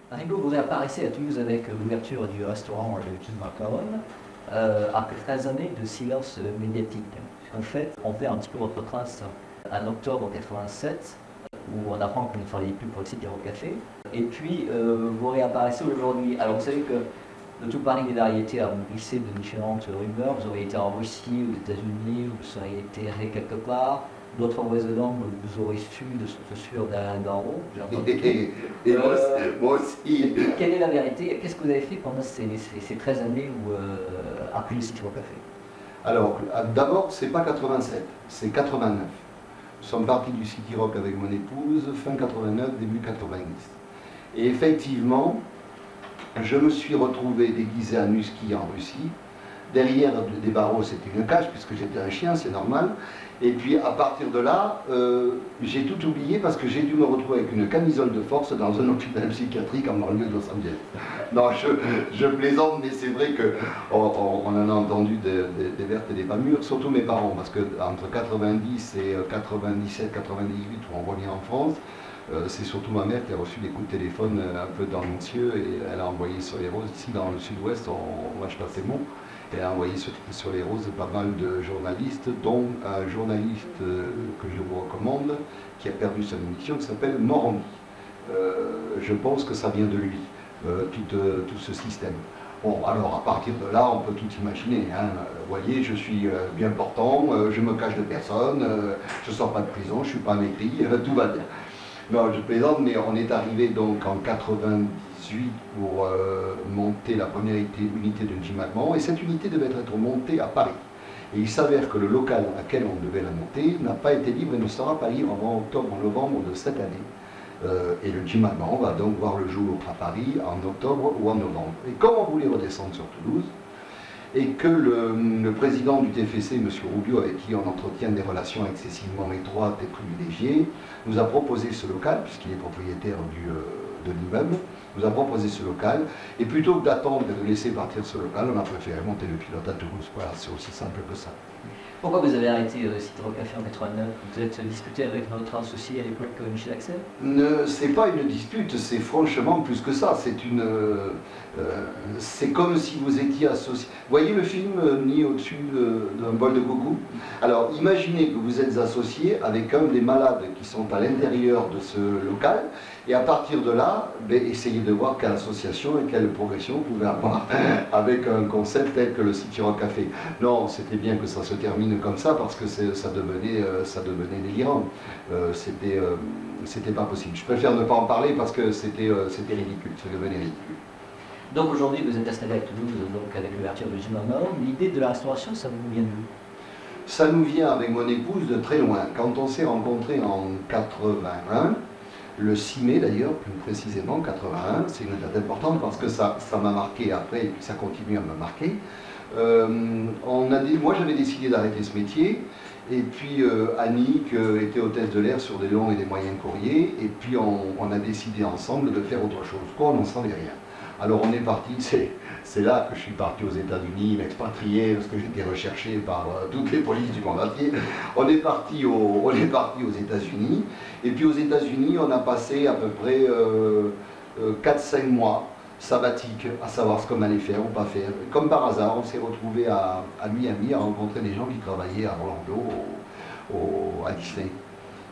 Ringo, vous apparaissez à Toulouse avec l'ouverture du restaurant Jim Macaron, après 13 années de silence médiatique. En fait, on fait un petit peu votre trace en octobre 87, où on apprend qu'on ne travaillait plus pour le site Hero Café. Et puis, vous réapparaissez aujourd'hui. Alors, vous savez que de tout Paris des variétés a glissé de différentes rumeurs. Vous auriez été en Russie, aux États-Unis, vous auriez été erré quelque part. D'autres résidents vous auraient su de sur d'Alain Barreau. Et moi aussi. Quelle est la vérité? Qu'est-ce que vous avez fait pendant ces 13 années où, après le site Hero Café? Alors, d'abord, c'est pas 87, c'est 89. Nous sommes partis du City Rock avec mon épouse, fin 89, début 90. Et effectivement, je me suis retrouvé déguisé en husky en Russie. Derrière des barreaux, c'était une cage, puisque j'étais un chien, c'est normal. Et puis, à partir de là, j'ai tout oublié parce que j'ai dû me retrouver avec une camisole de force dans un hôpital psychiatrique en banlieue de Los Angeles. Non, je plaisante, mais c'est vrai qu'on en a entendu des vertes et des pas mûres, surtout mes parents, parce qu'entre 90 et 97, 98, où on revient en France, c'est surtout ma mère qui a reçu des coups de téléphone un peu dans mon cieux et elle a envoyé sur les roses, ici dans le sud-ouest, on va passer mon. Elle a envoyé sur les roses pas mal de journalistes, dont un journaliste que je vous recommande, qui a perdu sa munition, qui s'appelle Morandi. Je pense que ça vient de lui, tout ce système. Bon, alors à partir de là, on peut tout imaginer. Hein. Vous voyez, je suis bien portant, je me cache de personne, je ne sors pas de prison, je ne suis pas maigri, tout va bien. Non, je plaisante, mais on est arrivé donc en 98 pour monter la première unité de Jim Macaron, et cette unité devait être montée à Paris. Et il s'avère que le local à laquelle on devait la monter n'a pas été libre et ne sera pas libre avant octobre-novembre de cette année. Et le Jim Macaron va donc voir le jour à Paris en octobre ou en novembre. Et comme on voulait redescendre sur Toulouse, et que le président du TFC, M. Rubio, avec qui on entretient des relations excessivement étroites et privilégiées, nous a proposé ce local, puisqu'il est propriétaire de l'immeuble, nous a proposé ce local, et plutôt que d'attendre de laisser partir ce local, on a préféré monter le pilote à Toulouse. Voilà, c'est aussi simple que ça. Pourquoi vous avez arrêté Site Hero Café en 89? Vous êtes discuté avec notre associé à l'époque, Michel Axel? C'est pas une dispute, c'est franchement plus que ça. C'est comme si vous étiez associé. Vous voyez le film Ni au-dessus d'un bol de coucou? Alors imaginez que vous êtes associé avec un des malades qui sont à l'intérieur de ce local, et à partir de là, essayez de voir quelle association et quelle progression vous pouvez avoir avec un concept tel que le City Rock Café. Non, c'était bien que ça se termine comme ça parce que ça devenait délirant. C'était pas possible. Je préfère ne pas en parler parce que c'était ridicule, ça devenait ridicule. Donc aujourd'hui, vous êtes installé à Toulouse, donc avec l'ouverture de Jim Macaron. L'idée de la restauration, ça vous vient d'où? Ça nous vient avec mon épouse de très loin. Quand on s'est rencontrés en 81, le 6 mai d'ailleurs, plus précisément, 81, c'est une date importante parce que ça m'a marqué après et puis ça continue à me marquer. Moi j'avais décidé d'arrêter ce métier, et puis Annick était hôtesse de l'air sur des longs et des moyens courriers, et puis on a décidé ensemble de faire autre chose. Quoi, on n'en savait rien. Alors on est parti, c'est là que je suis parti aux États-Unis, m'expatrier, parce que j'étais recherché par toutes les polices du monde entier. On est parti aux États-Unis, et puis aux États-Unis on a passé à peu près 4-5 mois sabbatique, à savoir ce qu'on allait faire ou pas faire. Comme par hasard, on s'est retrouvé à Miami à rencontrer des gens qui travaillaient à Orlando, à Disney.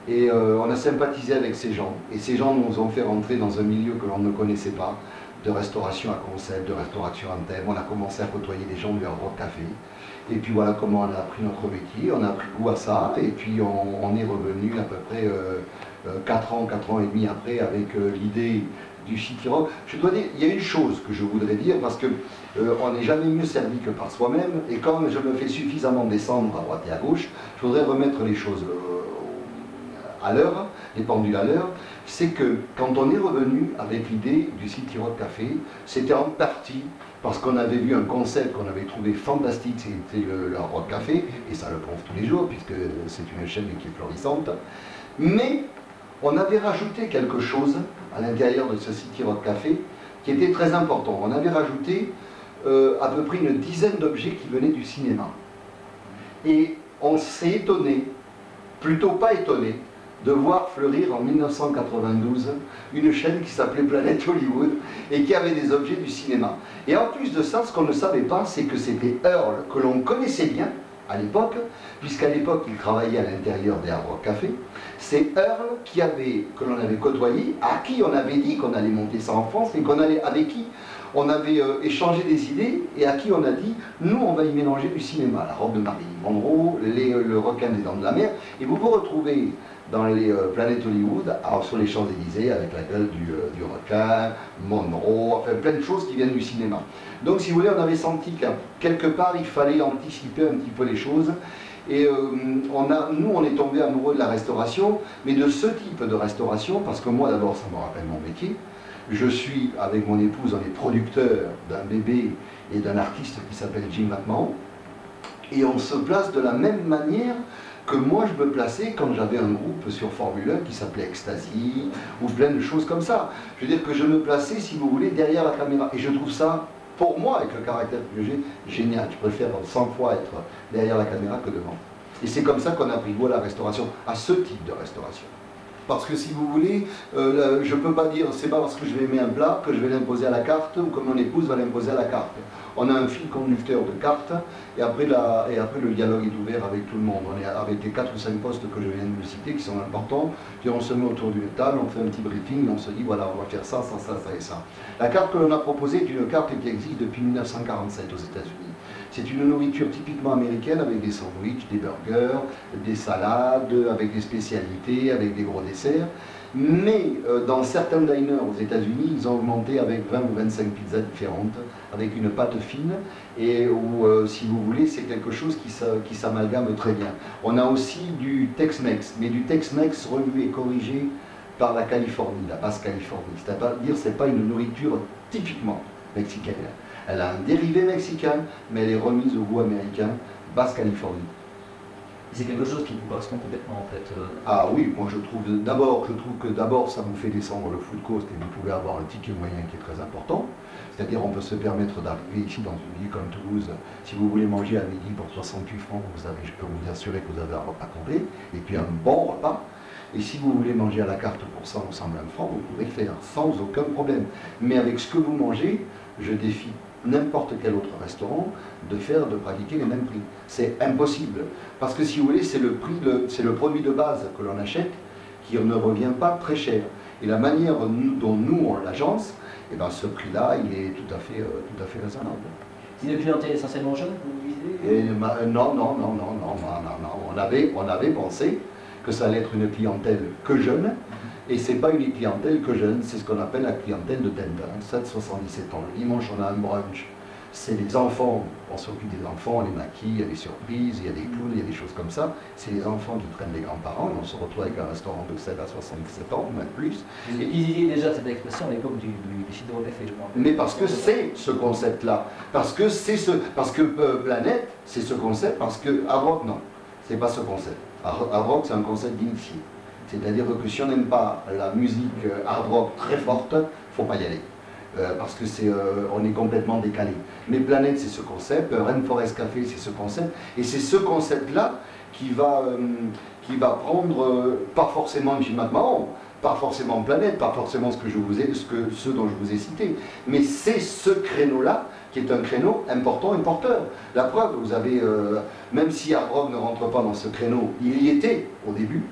Et on a sympathisé avec ces gens. Et ces gens nous ont fait rentrer dans un milieu que l'on ne connaissait pas, de restauration à concept, de restauration en thème. On a commencé à côtoyer des gens du Hard Rock Café. Et puis voilà comment on a appris notre métier, on a pris goût à ça, et puis on est revenu à peu près 4 ans et demi après avec l'idée du City Rock. Je dois dire, il y a une chose que je voudrais dire, parce que on n'est jamais mieux servi que par soi-même, et comme je me fais suffisamment descendre à droite et à gauche, je voudrais remettre les choses à l'heure, les pendules à l'heure. C'est que quand on est revenu avec l'idée du City Rock Café, c'était en partie parce qu'on avait vu un concept qu'on avait trouvé fantastique, c'était le Hard Rock Café, et ça le prouve tous les jours, puisque c'est une chaîne qui est florissante. Mais on avait rajouté quelque chose à l'intérieur de ce City Rock Café qui était très important. On avait rajouté à peu près une dizaine d'objets qui venaient du cinéma. Et on s'est étonné, plutôt pas étonné, de voir fleurir en 1992 une chaîne qui s'appelait Planète Hollywood et qui avait des objets du cinéma. Et en plus de ça, ce qu'on ne savait pas, c'est que c'était Earl, que l'on connaissait bien à l'époque, puisqu'à l'époque il travaillait à l'intérieur des Hard Rock Café. C'est Earl que l'on avait côtoyé, à qui on avait dit qu'on allait monter ça en France et avec qui on avait échangé des idées et à qui on a dit, nous on va y mélanger du cinéma, la robe de Marilyn Monroe, le requin des dents de la mer, et vous vous retrouvez dans les planètes Hollywood, sur les Champs-Élysées, avec la gueule du requin, Monroe, enfin plein de choses qui viennent du cinéma. Donc si vous voulez, on avait senti qu'à quelque part il fallait anticiper un petit peu les choses. Et nous, on est tombé amoureux de la restauration, mais de ce type de restauration, parce que moi d'abord, ça me rappelle mon métier. Je suis, avec mon épouse, on est producteur d'un bébé et d'un artiste qui s'appelle Jim McMahon, et on se place de la même manière que moi je me plaçais quand j'avais un groupe sur Formule 1 qui s'appelait Ecstasy, ou plein de choses comme ça. Je veux dire que je me plaçais, si vous voulez, derrière la caméra, et je trouve ça, pour moi, avec le caractère que j'ai, génial. Je préfère 100 fois être derrière la caméra que devant. Et c'est comme ça qu'on a pris goût à la restauration, à ce type de restauration. Parce que si vous voulez, je ne peux pas dire, c'est pas parce que je vais aimer un plat que je vais l'imposer à la carte ou que mon épouse va l'imposer à la carte. On a un fil conducteur de cartes et après le dialogue est ouvert avec tout le monde. On est avec les 4 ou 5 postes que je viens de vous citer qui sont importants. Puis on se met autour d'une table, on fait un petit briefing, on se dit voilà, on va faire ça, ça, ça, ça et ça. La carte que l'on a proposée est une carte qui existe depuis 1947 aux États-Unis. C'est une nourriture typiquement américaine avec des sandwichs, des burgers, des salades, avec des spécialités, avec des gros desserts. Mais dans certains diners aux États-Unis, ils ont augmenté avec 20 ou 25 pizzas différentes, avec une pâte fine, et où, si vous voulez, c'est quelque chose qui s'amalgame très bien. On a aussi du Tex-Mex, mais du Tex-Mex revu et corrigé par la Californie, la basse Californie. C'est-à-dire, c'est pas une nourriture typiquement mexicaine. Elle a un dérivé mexicain, mais elle est remise au goût américain, basse Californie. C'est quelque chose qui vous correspond complètement en fait. Ah oui, moi je trouve que d'abord ça vous fait descendre le food cost et vous pouvez avoir un ticket moyen qui est très important. C'est-à-dire on peut se permettre d'arriver ici dans une ville comme Toulouse, si vous voulez manger à midi pour 68 francs, je peux vous assurer que vous avez un repas complet, et puis un bon repas. Et si vous voulez manger à la carte pour 100 ou 120 francs, vous pouvez le faire sans aucun problème. Mais avec ce que vous mangez, je défie n'importe quel autre restaurant de pratiquer les mêmes prix. C'est impossible. Parce que si vous voulez, c'est le produit de base que l'on achète qui ne revient pas très cher. Et la manière dont nous on l'agence, eh ben, ce prix-là, il est tout à fait raisonnable. C'est une clientèle essentiellement jeune que vous visez? Non. On avait pensé que ça allait être une clientèle que jeune. Et ce n'est pas une clientèle que jeune, c'est ce qu'on appelle la clientèle de Denver, 7-77 ans. Le dimanche, on a un brunch. C'est les enfants, on s'occupe des enfants, on les maquille, il y a des surprises, il y a des clowns, il y a des choses comme ça. C'est les enfants qui prennent les grands-parents, et on se retrouve avec un restaurant de 7 à 77 ans, même plus. Vous utilisiez déjà cette expression à l'époque du Cidro Café, je crois. Mais parce que c'est ce concept-là. Parce que Planète, c'est ce concept, parce que Hard Rock, non. C'est pas ce concept. Hard Rock, c'est un concept d'initié. C'est-à-dire que si on n'aime pas la musique hard rock très forte, il ne faut pas y aller. Parce que on est complètement décalé. Mais Planète, c'est ce concept, Rainforest Café, c'est ce concept, et c'est ce concept-là qui va prendre, pas forcément Jim McMahon, pas forcément Planète, pas forcément ce dont je vous ai cité, mais c'est ce créneau-là qui est un créneau important et porteur. La preuve, vous avez, même si hard rock ne rentre pas dans ce créneau, il y était au début.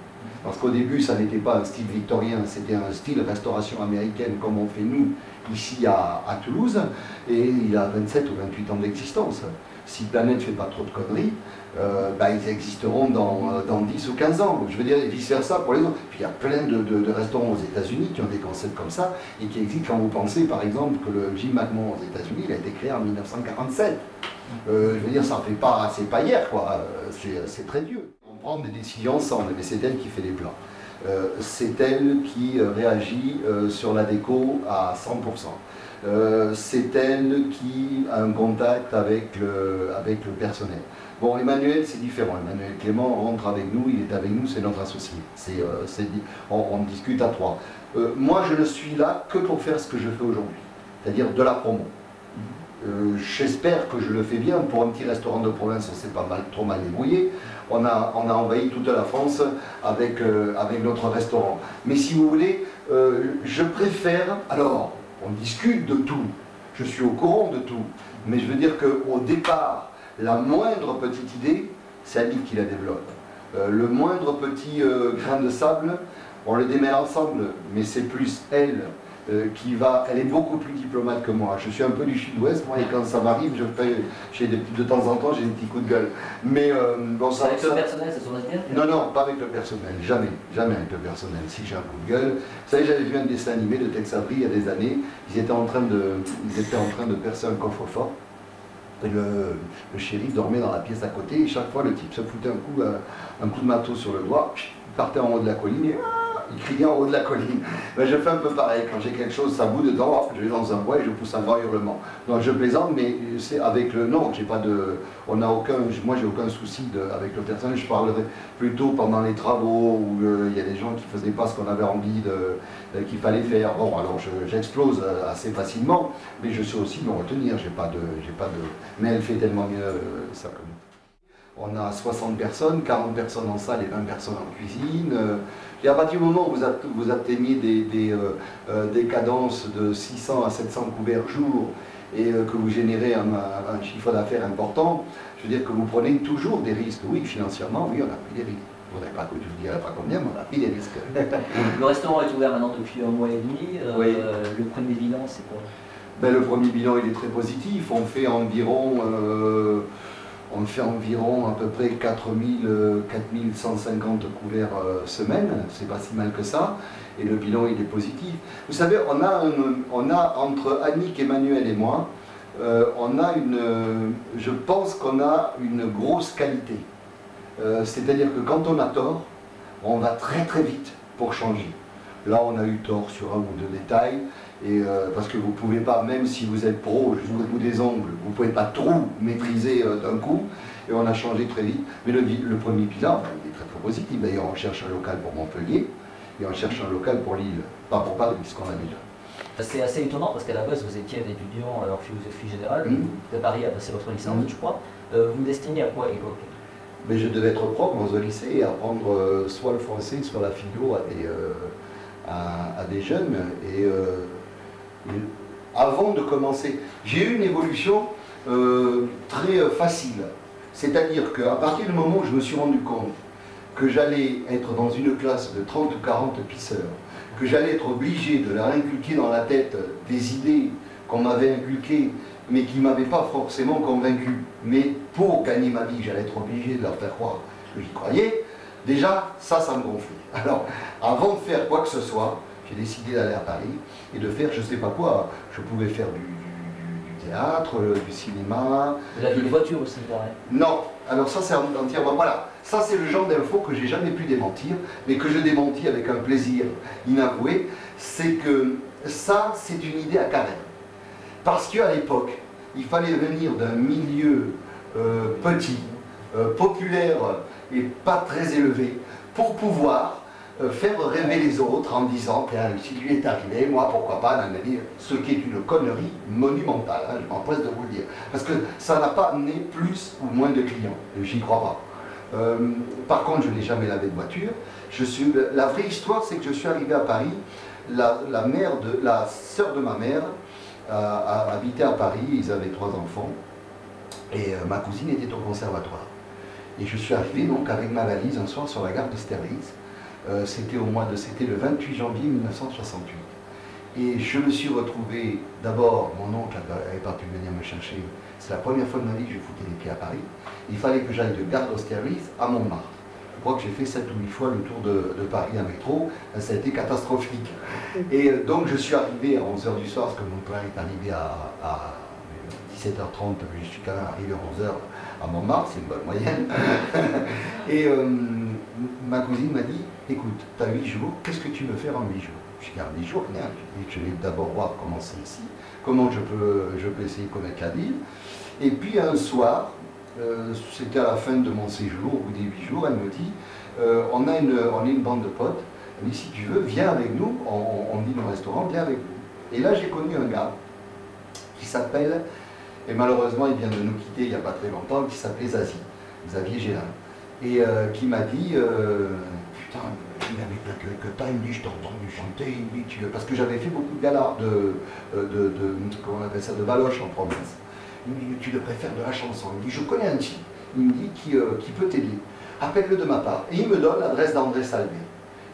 Parce qu'au début, ça n'était pas un style victorien, c'était un style restauration américaine comme on fait nous, ici à Toulouse, et il a 27 ou 28 ans d'existence. Si Planète ne fait pas trop de conneries, ils existeront dans 10 ou 15 ans. Je veux dire, et vice-versa pour les autres. Puis il y a plein de restaurants aux États-Unis qui ont des concepts comme ça, et qui existent quand vous pensez, par exemple, que le Jim McMahon aux États-Unis, il a été créé en 1947. Je veux dire, c'est pas hier, quoi. C'est très vieux. Prend des décisions ensemble, mais c'est elle qui fait les plans. C'est elle qui réagit sur la déco à 100%. C'est elle qui a un contact avec le personnel. Bon, Emmanuel, c'est différent. Emmanuel Clément rentre avec nous, il est avec nous, c'est notre associé. On discute à 3. Moi, je ne suis là que pour faire ce que je fais aujourd'hui, c'est-à-dire de la promo. J'espère que je le fais bien. Pour un petit restaurant de province, on s'est pas mal, trop mal débrouillé. On a envahi toute la France avec notre restaurant. Mais si vous voulez, je préfère... Alors, on discute de tout. Je suis au courant de tout. Mais je veux dire qu'au départ, la moindre petite idée, c'est Annie qui la développe. Le moindre petit grain de sable, on le démêle ensemble. Mais c'est plus elle qui va, elle est beaucoup plus diplomate que moi. Je suis un peu du sud-ouest, moi, et quand ça m'arrive, de temps en temps, j'ai des petits coups de gueule. Mais bon, ça... Avec le personnel, ça se passe bien? Non, non, pas avec le personnel, jamais, jamais avec le personnel. Si j'ai un coup de gueule, vous savez, j'avais vu un dessin animé de Tex Avery il y a des années, ils étaient en train de percer un coffre-fort, et le shérif dormait dans la pièce à côté, et chaque fois, le type se foutait un coup de marteau sur le doigt, il partait en haut de la colline, et il criait en haut de la colline. Ben, je fais un peu pareil, quand j'ai quelque chose, ça bout dedans, je vais dans un bois et je pousse un grand hurlement. Donc je plaisante, mais c'est avec le... Non, j'ai pas de... On n'a aucun... Moi, j'ai aucun souci avec le personnel. Je parlerai plutôt pendant les travaux où il y a des gens qui faisaient pas ce qu'on avait envie qu'il fallait faire. Bon, alors j'explose assez facilement, mais je sais aussi me retenir. J'ai pas de... Mais elle fait tellement mieux ça que nous. On a 60 personnes, 40 personnes en salle et 20 personnes en cuisine. Et à partir du moment où vous atteignez des cadences de 600 à 700 couverts jour et que vous générez un chiffre d'affaires important, je veux dire que vous prenez toujours des risques. Oui, financièrement, oui, on a pris des risques. Je ne vous dirai pas combien, mais on a pris des risques. Le restaurant est ouvert maintenant depuis 1 mois et demi. Oui. Le premier bilan, c'est quoi? Ben, le premier bilan, il est très positif. On fait environ à peu près 4150 couverts semaine, c'est pas si mal que ça, et le bilan il est positif. Vous savez, on a entre Annick, Emmanuel et moi, je pense qu'on a une grosse qualité. C'est-à-dire que quand on a tort, on va très très vite pour changer. Là, on a eu tort sur un ou deux détails, et parce que vous ne pouvez pas, même si vous êtes pro jusqu'au bout des ongles, vous ne pouvez pas tout maîtriser d'un coup, et on a changé très vite. Mais le premier bilan, il est très très positif. D'ailleurs, on cherche un local pour Montpellier, et on cherche un local pour Lille, pas pour Paris, puisqu'on a déjà. C'est assez étonnant parce qu'à la base, vous étiez un étudiant en philosophie générale, vous êtes à Paris à passer votre licence, je crois. Vous vous destinez à quoi à l'époque? Mais je devais être prof dans un lycée et apprendre soit le français, soit la philo à des jeunes. Et avant de commencer, j'ai eu une évolution très facile. C'est-à-dire qu'à partir du moment où je me suis rendu compte que j'allais être dans une classe de 30 ou 40 pisseurs, que j'allais être obligé de leur inculquer dans la tête des idées qu'on m'avait inculquées, mais qui ne m'avaient pas forcément convaincu, mais pour gagner ma vie, j'allais être obligé de leur faire croire que j'y croyais, déjà, ça me gonflait. Alors, avant de faire quoi que ce soit, j'ai décidé d'aller à Paris et de faire je ne sais pas quoi. Je pouvais faire du théâtre, du cinéma. De la vie de voiture aussi, pareil. Non, alors ça c'est entièrement... Voilà, ça c'est le genre d'info que j'ai jamais pu démentir, mais que je démentis avec un plaisir inavoué, c'est que ça c'est une idée à carême. Parce qu'à l'époque, il fallait venir d'un milieu petit, populaire et pas très élevé, pour pouvoir faire rêver les autres en disant si lui est arrivé, moi pourquoi pas, nanani, ce qui est une connerie monumentale, hein, je m'empresse de vous le dire. Parce que ça n'a pas amené plus ou moins de clients, j'y crois pas. Par contre, je n'ai jamais lavé de voiture. La vraie histoire, c'est que je suis arrivé à Paris, la sœur de ma mère habitait à Paris, ils avaient 3 enfants, et ma cousine était au conservatoire. Et je suis arrivé donc avec ma valise un soir sur la gare d'Austerlitz. C'était le 28 janvier 1968. Et je me suis retrouvé, d'abord, mon oncle n'avait pas pu venir me chercher. C'est la première fois de ma vie que je foutais les pieds à Paris. Il fallait que j'aille de gare d'Austerlitz à Montmartre. Je crois que j'ai fait 7 ou 8 fois le tour de Paris en métro. Ça a été catastrophique. Et donc je suis arrivé à 11h du soir, parce que mon père est arrivé à 17h30, je suis quand même arrivé à 11h à Montmartre, c'est une bonne moyenne. Et ma cousine m'a dit, écoute, tu as 8 jours, qu'est-ce que tu veux faire en 8 jours? Je dis, en 8 jours, rien. Je vais d'abord voir comment c'est ici, comment je peux essayer de connaître la ville. Et puis un soir, c'était à la fin de mon séjour, au bout des 8 jours, elle me dit, on a une bande de potes, elle me dit, si tu veux, viens avec nous, on dîne au restaurant, viens avec nous. Et là, j'ai connu un gars qui s'appelle Et malheureusement, il vient de nous quitter il n'y a pas très longtemps, qui s'appelait Zazie, Xavier Gélin. Et qui m'a dit, putain, il avait quelques temps, il me dit, je t'ai entendu chanter, il me dit, parce que j'avais fait beaucoup de galas, comment on appelle ça, de baloche en province. Il me dit, tu devrais faire de la chanson. Il me dit, je connais un type, il me dit, qui peut t'aider. Appelle-le de ma part. Et il me donne l'adresse d'André Salvé.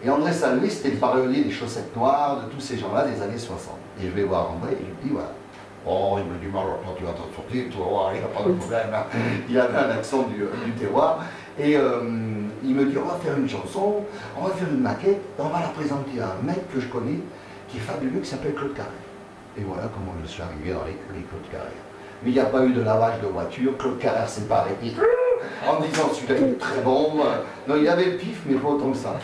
Et André Salvé, c'était le parolier des Chaussettes Noires, de tous ces gens-là des années 60. Et je vais voir André, et je lui dis, voilà. Oh, il me dit, alors quand tu vas t'en sortir, tu vas voir, il n'y a pas de problème. Il avait un accent du terroir. Et il me dit, on va faire une chanson, on va faire une maquette, et on va la présenter à un mec que je connais, qui est fabuleux, qui s'appelle Claude Carré. Et voilà comment je suis arrivé dans les Claude Carré. Mais il n'y a pas eu de lavage de voiture, Claude Carré s'est pas arrêté en disant celui-là il est très bon. Non, il avait le pif, mais pas autant que ça.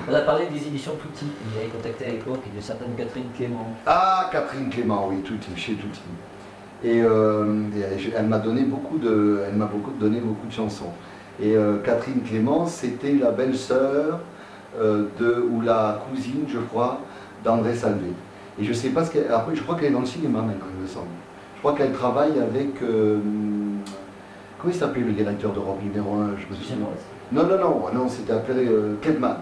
On a parlé des éditions Touti, il avait contacté à l'époque une certaine Catherine Clément. Ah, Catherine Clément, oui, Touti, chez Touti. Et elle m'a donné donné beaucoup de chansons. Et Catherine Clément, c'était la belle-sœur ou la cousine, je crois, d'André Salvé. Et je sais pas ce qu'elle... Après, je crois qu'elle est dans le cinéma maintenant, il me semble. Je crois qu'elle travaille avec... comment il s'appelait le directeur d'Europe numéro 1, je me souviens. Non, c'était appelé Kelman.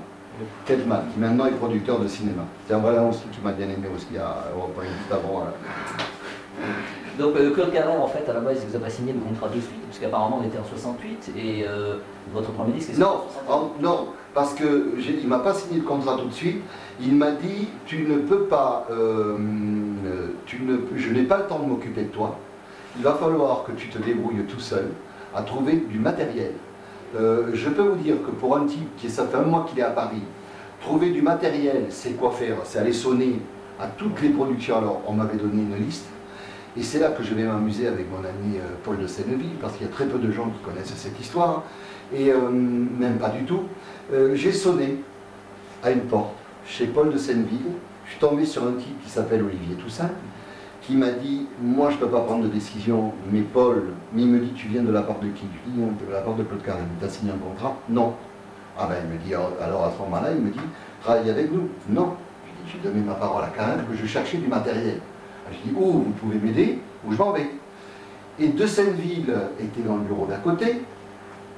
Kelman, qui maintenant est producteur de cinéma. C'est un voilà aussi qui m'a bien aimé aussi à Europe 1, juste avant. Donc Claude Carré, en fait, à la base, il vous a pas signé le contrat de suite, parce qu'apparemment on était en 68, et votre premier disque est Non, non, parce que il ne m'a pas signé le contrat tout de suite. Il m'a dit, tu ne peux pas, je n'ai pas le temps de m'occuper de toi. Il va falloir que tu te débrouilles tout seul à trouver du matériel. Je peux vous dire que pour un type ça fait un mois qu'il est à Paris, trouver du matériel, c'est quoi faire? C'est aller sonner à toutes les productions. Alors, on m'avait donné une liste. Et c'est là que je vais m'amuser avec mon ami Paul de Senneville, parce qu'il y a très peu de gens qui connaissent cette histoire, et même pas du tout. J'ai sonné à une porte chez Paul de Senneville. Je suis tombé sur un type qui s'appelle Olivier Toussaint, qui m'a dit, moi je ne peux pas prendre de décision, mais Paul, il me dit, tu viens de la part de qui? Je dis, de la part de Claude Carré. Tu as signé un contrat? Non. Ah ben il me dit, alors à ce moment-là, il me dit, travaille avec nous? Non. Je dis, j'ai donné ma parole à Carré que je cherchais du matériel. Je dis, vous pouvez m'aider, ou je m'en vais. Et de Senneville était dans le bureau d'à côté.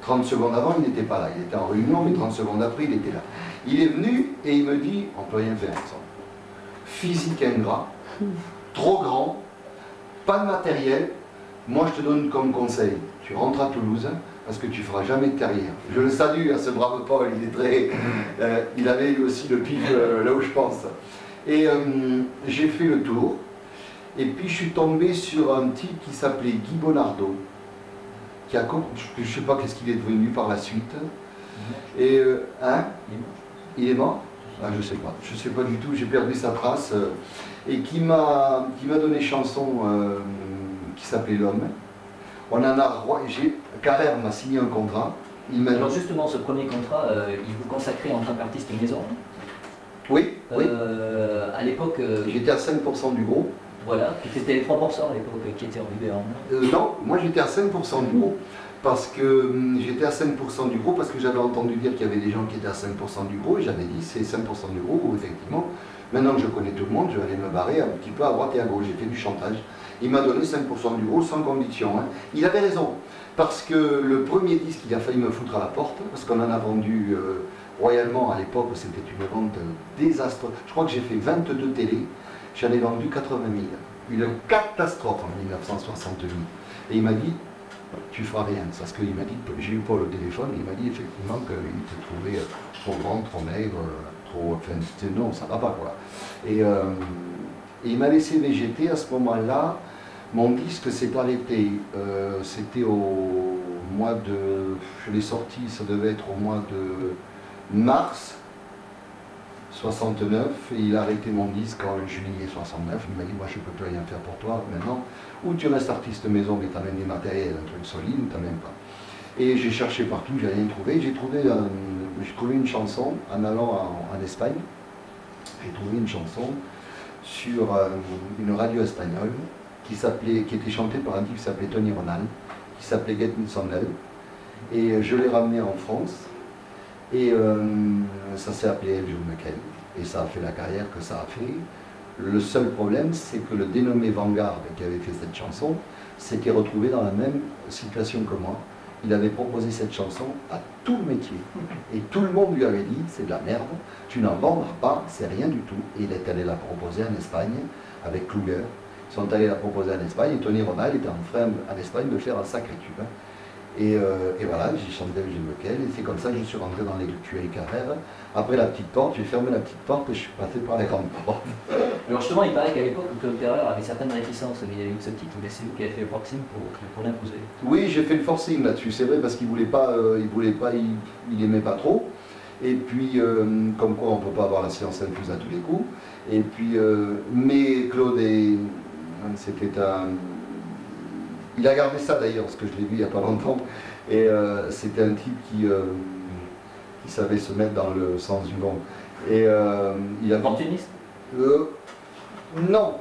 30 secondes avant, il n'était pas là. Il était en réunion, mais 30 secondes après, il était là. Il est venu et il me dit, on ne peut rien faire ensemble. Physique ingrat, trop grand, pas de matériel. Moi, je te donne comme conseil, tu rentres à Toulouse, parce que tu ne feras jamais de carrière. Je le salue à ce brave Paul, il est très... il avait aussi le pif là où je pense. Et j'ai fait le tour. Et puis je suis tombé sur un type qui s'appelait Guy Bonardo, qui a, je ne sais pas qu'est-ce qu'il est devenu par la suite. Et il est mort? Ah, je ne sais pas du tout, j'ai perdu sa trace. Et qui m'a donné une chanson qui s'appelait L'Homme. On en a, Carrère m'a signé un contrat. Alors justement, ce premier contrat, il vous consacrait en tant qu'artiste maison. Oui, oui. À l'époque... j'étais à 5% du groupe. Voilà, c'était les 3% à l'époque qui étaient en vigueur. Non, moi j'étais à 5% du groupe, parce que j'étais à 5% du groupe, parce que j'avais entendu dire qu'il y avait des gens qui étaient à 5% du groupe, et j'avais dit c'est 5% du groupe, où effectivement, maintenant que je connais tout le monde, je vais aller me barrer un petit peu à droite et à gauche, j'ai fait du chantage. Il m'a donné 5% du groupe sans condition. Hein. Il avait raison, parce que le premier disque, il a failli me foutre à la porte, parce qu'on en a vendu royalement à l'époque, c'était une vente désastreuse. Je crois que j'ai fait 22 télés. J'en ai vendu 80 000. Une catastrophe en 1968. Et il m'a dit, tu feras rien. Parce qu'il m'a dit, j'ai eu Paul au téléphone, il m'a dit effectivement qu'il te trouvait trop grand, trop maigre, trop... Enfin, non, ça va pas quoi. Et il m'a laissé végéter à ce moment-là. Mon disque s'est arrêté. C'était au mois de... Je l'ai sorti, ça devait être au mois de mars 69, et il a arrêté mon disque en juillet 69. Il m'a dit, moi je ne peux plus rien faire pour toi maintenant. Ou tu restes artiste maison mais tu amènes des matériels, un truc solide, ou tu n'amènes pas. Et j'ai cherché partout, j'ai rien trouvé. J'ai trouvé une chanson en allant en Espagne. J'ai trouvé une chanson sur une radio espagnole qui était chantée par un type qui s'appelait Tony Ronald, qui s'appelait Get Me Some Love. Et je l'ai ramené en France. Et ça s'est appelé El Jour Mequel. Et ça a fait la carrière que ça a fait. Le seul problème, c'est que le dénommé Vanguard qui avait fait cette chanson s'était retrouvé dans la même situation que moi. Il avait proposé cette chanson à tout le métier. Et tout le monde lui avait dit, c'est de la merde, tu n'en vendras pas, c'est rien du tout. Et il est allé la proposer en Espagne avec Kluger. Ils sont allés la proposer en Espagne et Tony Ronald était en train en Espagne de faire un sacré tube. Et voilà, j'ai chanté avec Gilles Lequel, et c'est comme ça que je suis rentré dans les Tueries Carrère. Après la petite porte, j'ai fermé la petite porte et je suis passé par les grandes portes. Alors justement, il paraît qu'à l'époque, Claude Carrère avait certaines réticences vis-à-vis de ce titre, mais c'est vous qui avez fait le forcing pour l'imposer. Oui, j'ai fait le forcing là-dessus, c'est vrai, parce qu'il voulait pas, il aimait pas trop. Et puis, comme quoi on ne peut pas avoir la science infuse à tous les coups. Et puis, mais Claude, c'était un... Il a gardé ça d'ailleurs, parce que je l'ai vu il n'y a pas longtemps. Et c'était un type qui savait se mettre dans le sens du vent. Et il a... Opportuniste Non,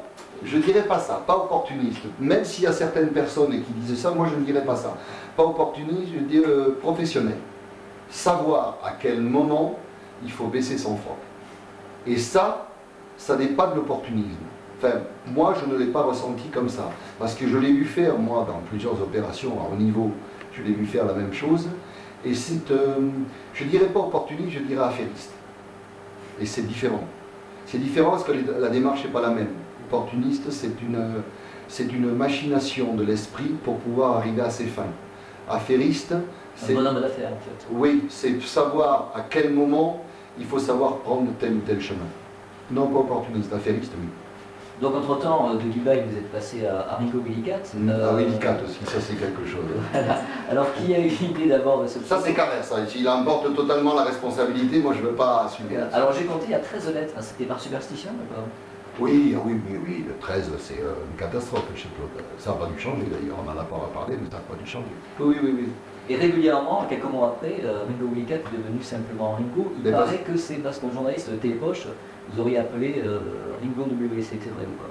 je ne dirais pas ça, pas opportuniste. Même s'il y a certaines personnes qui disaient ça, moi je ne dirais pas ça. Pas opportuniste, je dis professionnel. Savoir à quel moment il faut baisser son froc. Et ça n'est pas de l'opportunisme. Enfin, moi je ne l'ai pas ressenti comme ça. Parce que je l'ai vu faire, moi, dans plusieurs opérations à haut niveau, je l'ai vu faire la même chose. Et c'est, je ne dirais pas opportuniste, je dirais affairiste. Et c'est différent. C'est différent parce que la démarche n'est pas la même. Opportuniste, c'est une machination de l'esprit pour pouvoir arriver à ses fins. Affairiste, c'est... Un bonhomme d'affaires, en fait. Oui, c'est savoir à quel moment il faut savoir prendre tel ou tel chemin. Non pas opportuniste, affairiste, oui. Donc entre-temps, de Dubaï, vous êtes passé à Ringo Willicat. À Willicat aussi, ça c'est quelque chose. Voilà. Alors qui a eu l'idée d'abord de ce... Ça c'est Carrère, ça. Il emporte totalement la responsabilité, moi je ne veux pas assumer. Alors j'ai compté, il y a 13 lettres, c'était par superstition ou pas? Oui, le 13 c'est une catastrophe chez Claude. Ça n'a pas dû changer d'ailleurs, on n'en a pas reparlé, mais ça n'a pas dû changer. Oui. Et régulièrement, quelques mois après, Ringo Willicat est devenu simplement Ringo. Il paraît que c'est parce qu'un journaliste de Télépoche, vous auriez appelé Ringo WC, c'est vrai ou pas?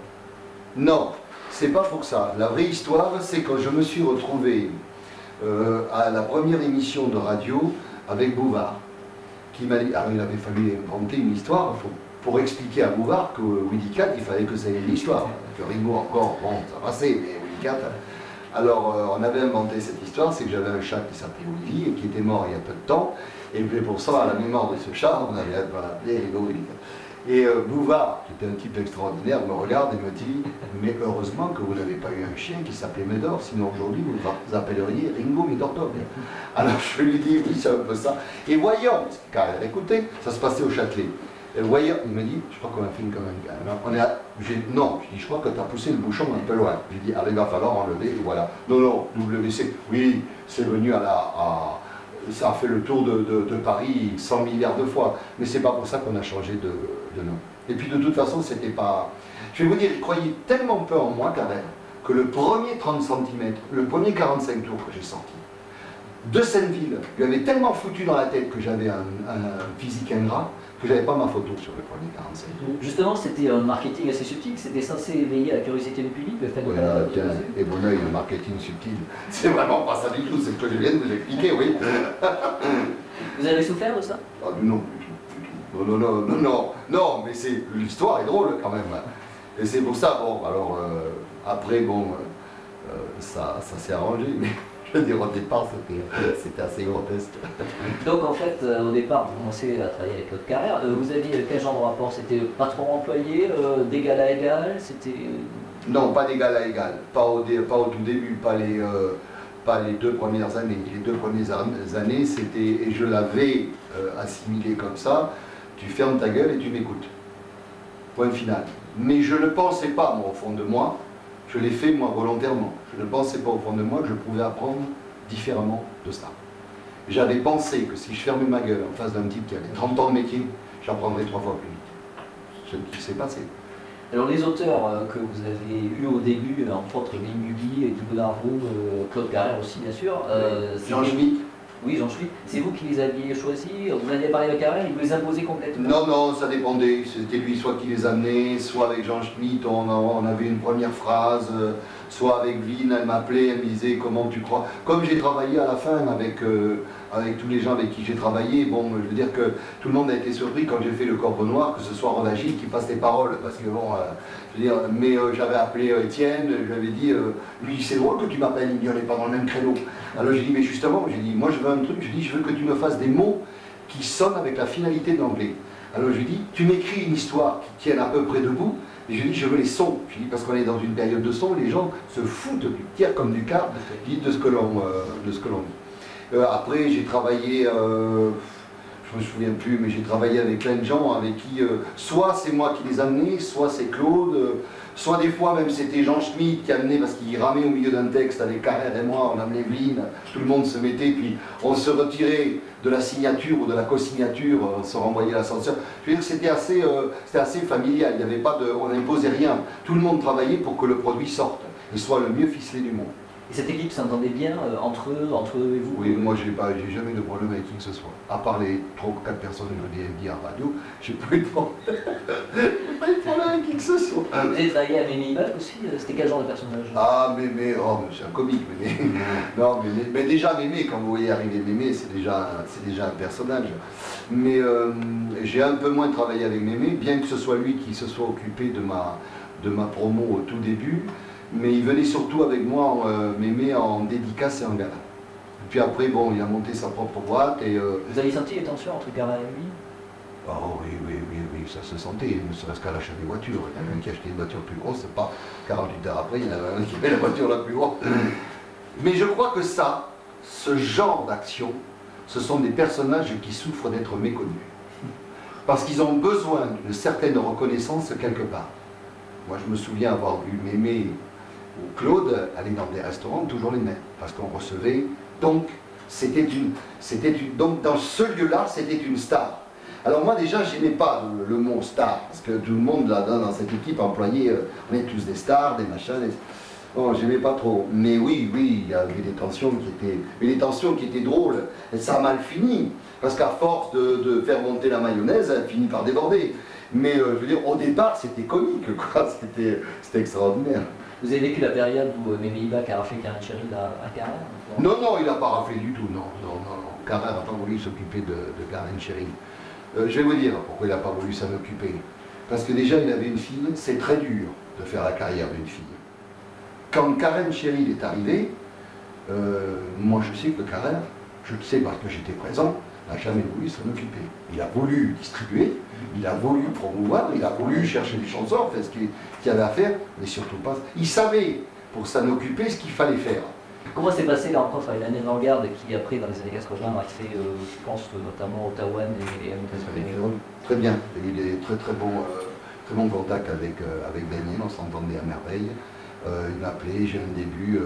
Non, c'est pas pour ça. La vraie histoire, c'est quand je me suis retrouvé à la première émission de radio avec Bouvard, qui m'a dit, alors il avait fallu inventer une histoire pour expliquer à Bouvard que Willicat, il fallait que ça ait une histoire. Que Ringo encore, bon, ça passait, mais Willicat... Alors, on avait inventé cette histoire, c'est que j'avais un chat qui s'appelait Willy et qui était mort il y a peu de temps. Et puis pour ça, à la mémoire de ce chat, on avait appelé Ringo Willy. Et Bouvard, qui était un type extraordinaire, me regarde et me dit « Mais heureusement que vous n'avez pas eu un chien qui s'appelait Médor, sinon aujourd'hui vous appelleriez Ringo Médor-Top. » Alors je lui dis « Oui, c'est un peu ça. » Et voyons, car écoutez, ça se passait au Châtelet. Voyons, il me dit « Je crois qu'on a fait une connerie. » Non, je dis « Je crois que tu as poussé le bouchon un peu loin. » Je dis « Alors il va falloir enlever, et voilà. » Non, WC, oui, c'est venu ça a fait le tour de Paris 100 milliards de fois, mais c'est pas pour ça qu'on a changé de nom. Et puis de toute façon, c'était pas... Je vais vous dire, il croyait tellement peu en moi, Carrère, que le premier 30 cm, le premier 45 tours que j'ai sorti, de Seineville, lui avait tellement foutu dans la tête que j'avais un physique ingrat, que j'avais pas ma photo sur le premier 45 tours. Justement, c'était un marketing assez subtil, c'était censé éveiller la curiosité du public, le fait de... Tiens, et bon oeil, le marketing subtil, c'est vraiment pas ça du tout, c'est ce que je viens de vous expliquer, oui. Vous avez souffert de ça? Ah, non, du tout. Non, mais l'histoire est drôle quand même. Et c'est pour ça, bon, alors, après, bon, ça s'est arrangé, mais... Je veux dire, au départ, c'était assez grotesque. Donc, en fait, au départ, vous commencez à travailler avec Claude Carrère. Vous aviez quel genre de rapport? C'était patron-employé, d'égal à égal? C'était... Non, pas d'égal à égal. Pas au tout début, pas les 2 premières années. Les 2 premières années, c'était, et je l'avais assimilé comme ça, tu fermes ta gueule et tu m'écoutes. Point final. Mais je ne pensais pas, moi, au fond de moi, je l'ai fait, moi, volontairement. Je ne pensais pas au fond de moi que je pouvais apprendre différemment de ça. J'avais pensé que si je fermais ma gueule en face d'un type qui avait 30 ans de métier, j'apprendrais 3 fois plus vite. C'est ce qui s'est passé. Alors les auteurs que vous avez eus au début, entre autres Guy Dubois Darvaux, Claude Carrère aussi bien sûr. Jean Schmitt. Oui, Jean Schmitt. C'est vous qui les aviez choisis? Vous aviez parlé avec Carrère, il vous les imposait complètement? Non, ça dépendait. C'était lui soit qui les amenait, soit avec Jean Schmitt, on avait une première phrase. soit avec Vine, elle m'appelait, elle me disait comment tu crois. Comme j'ai travaillé à la fin avec tous les gens avec qui j'ai travaillé, bon, je veux dire que tout le monde a été surpris quand j'ai fait le Corbeau Noir, que ce soit Rodagil qui fasse les paroles, parce que bon, je veux dire, mais j'avais appelé Étienne, je lui avais dit, lui c'est drôle que tu m'appelles, il me dit on n'est pas dans le même créneau. Alors j'ai dit, mais justement, j'ai dit, moi je veux un truc, je dis, je veux que tu me fasses des mots qui sonnent avec la finalité de l'anglais. Alors je lui dis, tu m'écris une histoire qui tienne à peu près debout, et je lui dis, je veux les sons. Je dis, parce qu'on est dans une période de son, les gens se foutent du tiers comme du quart de ce que l'on dit. Après, j'ai travaillé, je ne me souviens plus, mais j'ai travaillé avec plein de gens avec qui, soit c'est moi qui les amenais, soit c'est Claude, soit des fois même c'était Jean Schmitt qui amenait, parce qu'il ramait au milieu d'un texte avec Carrère et moi, on amenait Evelyne, tout le monde se mettait, puis on se retirait de la signature ou de la co-signature, on se renvoyait l'ascenseur. Je veux dire que c'était assez familial, il n'y avait pas de, on n'imposait rien, tout le monde travaillait pour que le produit sorte et soit le mieux ficelé du monde. Et cette équipe s'entendait bien entre eux et vous? Oui, moi j'ai jamais eu de problème avec qui que ce soit. À part les 3 ou 4 personnes que je l'ai dit à la radio, j'ai pas eu de problème. J'ai pas eu de problème avec qui que ce soit. Vous avez travaillé à Mémé Ibac aussi? C'était quel genre de personnage? Ah, Mémé, oh, c'est un comique, Mémé. Non, mais déjà Mémé, quand vous voyez arriver Mémé, c'est déjà un personnage. Mais j'ai un peu moins travaillé avec Mémé, bien que ce soit lui qui se soit occupé de ma promo au tout début. Mais il venait surtout avec moi, Mémé, en dédicace et en gala. Et puis après, bon, il a monté sa propre boîte et... Vous avez senti les tensions entre Carrère et lui? Oh oui, ça se sentait, ne serait-ce qu'à l'achat des voitures. Il y en a un qui a acheté une voiture plus grosse, c'est pas 48 heures après, il y en avait un qui avait la voiture la plus grosse. Mais je crois que ça, ce genre d'action, ce sont des personnages qui souffrent d'être méconnus. Parce qu'ils ont besoin d'une certaine reconnaissance quelque part. Moi, je me souviens avoir vu Mémé ou Claude aller dans des restaurants toujours les mêmes, parce qu'on recevait. Donc, donc dans ce lieu-là, c'était une star. Alors moi déjà, je n'aimais pas le mot star, parce que tout le monde là dans cette équipe employée, on est tous des stars, des machins. Bon, j'aimais pas trop. Mais oui, il y avait des tensions qui étaient drôles. Et ça a mal fini, parce qu'à force de faire monter la mayonnaise, elle finit par déborder. Mais je veux dire, au départ, c'était comique, quoi. C'était extraordinaire. Vous avez vécu la période où Mémé Ibac a raflé Karen Cheryl à Carrère? Non, il n'a pas raflé du tout, non. Carrère n'a pas voulu s'occuper de Karen Cheryl. Je vais vous dire pourquoi il n'a pas voulu s'en occuper. Parce que déjà, il avait une fille, c'est très dur de faire la carrière d'une fille. Quand Karen Cheryl est arrivée, moi je sais que Carrère, je le sais parce que j'étais présent, n'a jamais voulu s'en occuper. Il a voulu distribuer, il a voulu promouvoir, il a voulu chercher des chansons, faire ce qu'il y avait à faire, mais surtout pas. Il savait, pour s'en occuper, ce qu'il fallait faire. Comment s'est passé la rencontre avec Daniel Vanguard qui, après, dans les années 80, a fait, je pense, notamment Ottawa et Très bien, il est très bon contact avec Daniel, on s'entendait à merveille. Il m'appelait, j'ai un début.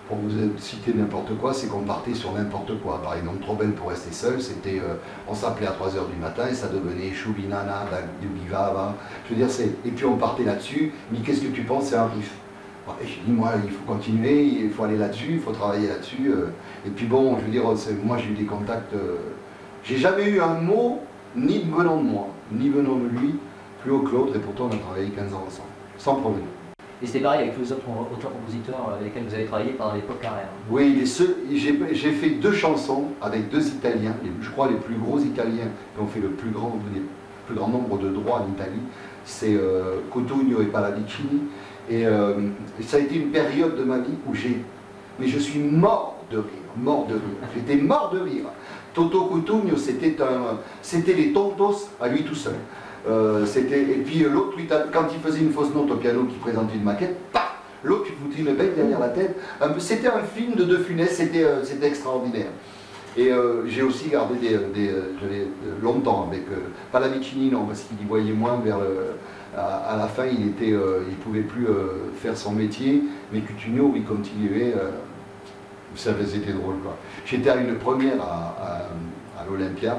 Pour vous citer n'importe quoi, c'est qu'on partait sur n'importe quoi. Par exemple, Trop belle pour rester seul, c'était, on s'appelait à 3 h du matin et ça devenait Choubinana, Dubivava. Je veux dire, et puis on partait là-dessus. Mais qu'est-ce que tu penses, c'est un riff. Et j'ai dit, moi, il faut continuer, il faut aller là-dessus, il faut travailler là-dessus. Et puis bon, je veux dire, moi j'ai eu des contacts. J'ai jamais eu un mot, ni venant de moi, ni venant de lui, plus haut que l'autre, et pourtant on a travaillé 15 ans ensemble, sans problème. Et c'était pareil avec les autres auteurs-compositeurs avec lesquels vous avez travaillé pendant l'époque Carrère? Oui, j'ai fait 2 chansons avec 2 Italiens, je crois les plus gros Italiens qui ont fait le plus grand nombre de droits en Italie, c'est Cotugno et Pallavicini. Et ça a été une période de ma vie où mais je suis mort de rire. J'étais mort de rire. Toto Cotugno, c'était les tontos à lui tout seul. Et puis l'autre, quand il faisait une fausse note au piano, qui présentait une maquette, paf, l'autre il foutait une bête derrière la tête. C'était un film de De Funès, c'était extraordinaire. Et j'ai aussi gardé longtemps avec Pallavicini, non, parce qu'il y voyait moins à la fin, il pouvait plus faire son métier, mais Cutugno, il continuait. C'était drôle, quoi. J'étais à une première à l'Olympia.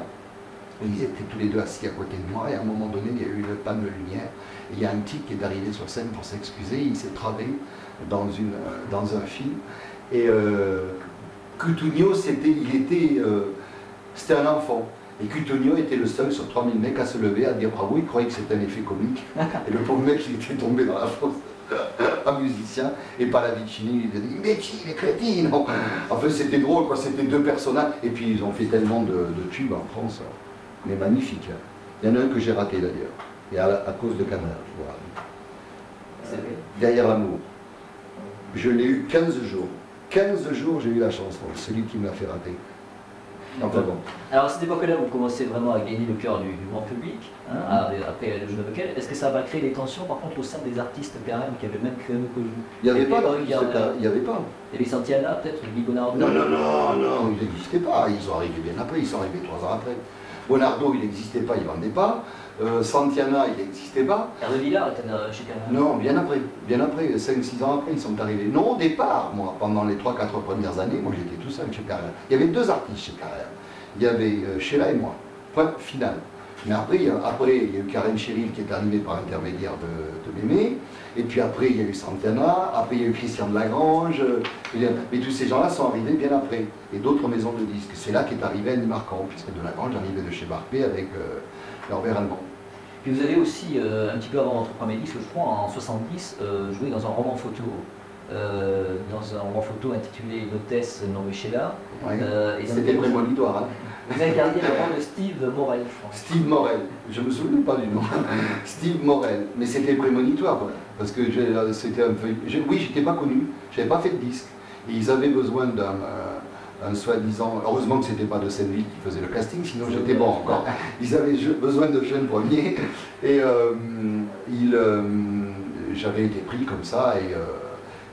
Ils étaient tous les deux assis à côté de moi et à un moment donné il y a eu une panne de lumière et il y a un type qui est arrivé sur scène pour s'excuser, il s'est travé dans un film et Cutugno c'était un enfant et Cutugno était le seul sur 3000 mecs à se lever, à dire bravo, il croyait que c'était un effet comique et le pauvre mec il était tombé dans la fosse. grand musicien, et Pallavicini, il a dit, mais qui, les crétines? En fait, c'était drôle, quoi, c'était deux personnages, et puis ils ont fait tellement de tubes en France, mais magnifiques. Il y en a un que j'ai raté d'ailleurs, et à cause de Canard, voilà. Derrière l'amour. Je l'ai eu 15 jours. 15 jours, j'ai eu la chanson, celui qui m'a fait rater. Enfin bon. Alors à cette époque-là, vous commencez vraiment à gagner le cœur du grand public, hein, après le jeu de Quel. Est-ce que ça va créer des tensions par contre au sein des artistes carême qui avaient le même créneau que vous? Il n'y avait pas d'artistes carême, il n'y avait pas. Il y avait Santiana peut-être, Guy Bonardo? Non, il n'existait pas, ils sont arrivés bien après, ils sont arrivés 3 ans après. Bonardo, il n'existait pas, il ne vendait pas. Santiana, il n'existait pas. Hervé Villard était chez Carême? Non, bien après, 5-6 ans après, ils sont arrivés. Non, au départ, moi, pendant les 3-4 premières années, moi j'étais tout seul chez Carême. Il y avait 2 artistes chez Carême. Il y avait Sheila et moi, point final. Mais après, il y a eu Karen Cheryl qui est arrivée par intermédiaire de Mémé, et puis après il y a eu Santana, après il y a eu Christian de Lagrange, mais tous ces gens-là sont arrivés bien après, et d'autres maisons de disques. C'est là qu'est arrivé Annie Marquand, puisque de Lagrange arrivait de chez Barpé avec Norbert Allemand. Puis vous avez aussi, un petit peu avant votre premier disque, je crois, en 70, joué dans un roman photo. Dans un roman photo intitulé Une hôtesse nommée Sheila. Ouais. C'était prémonitoire. Hein. Vous incarniez le rôle de Steve Morel, je crois. Steve Morel, je ne me souviens pas du nom. Steve Morel, mais c'était prémonitoire, voilà, parce que c'était un peu... Oui, j'étais pas connu, j'avais pas fait de disque. Et ils avaient besoin d'un soi-disant... Heureusement que c'était pas de Saint-Ville qui faisait le casting, sinon j'étais bon encore. Ils avaient besoin de jeunes premiers, et j'avais été pris comme ça,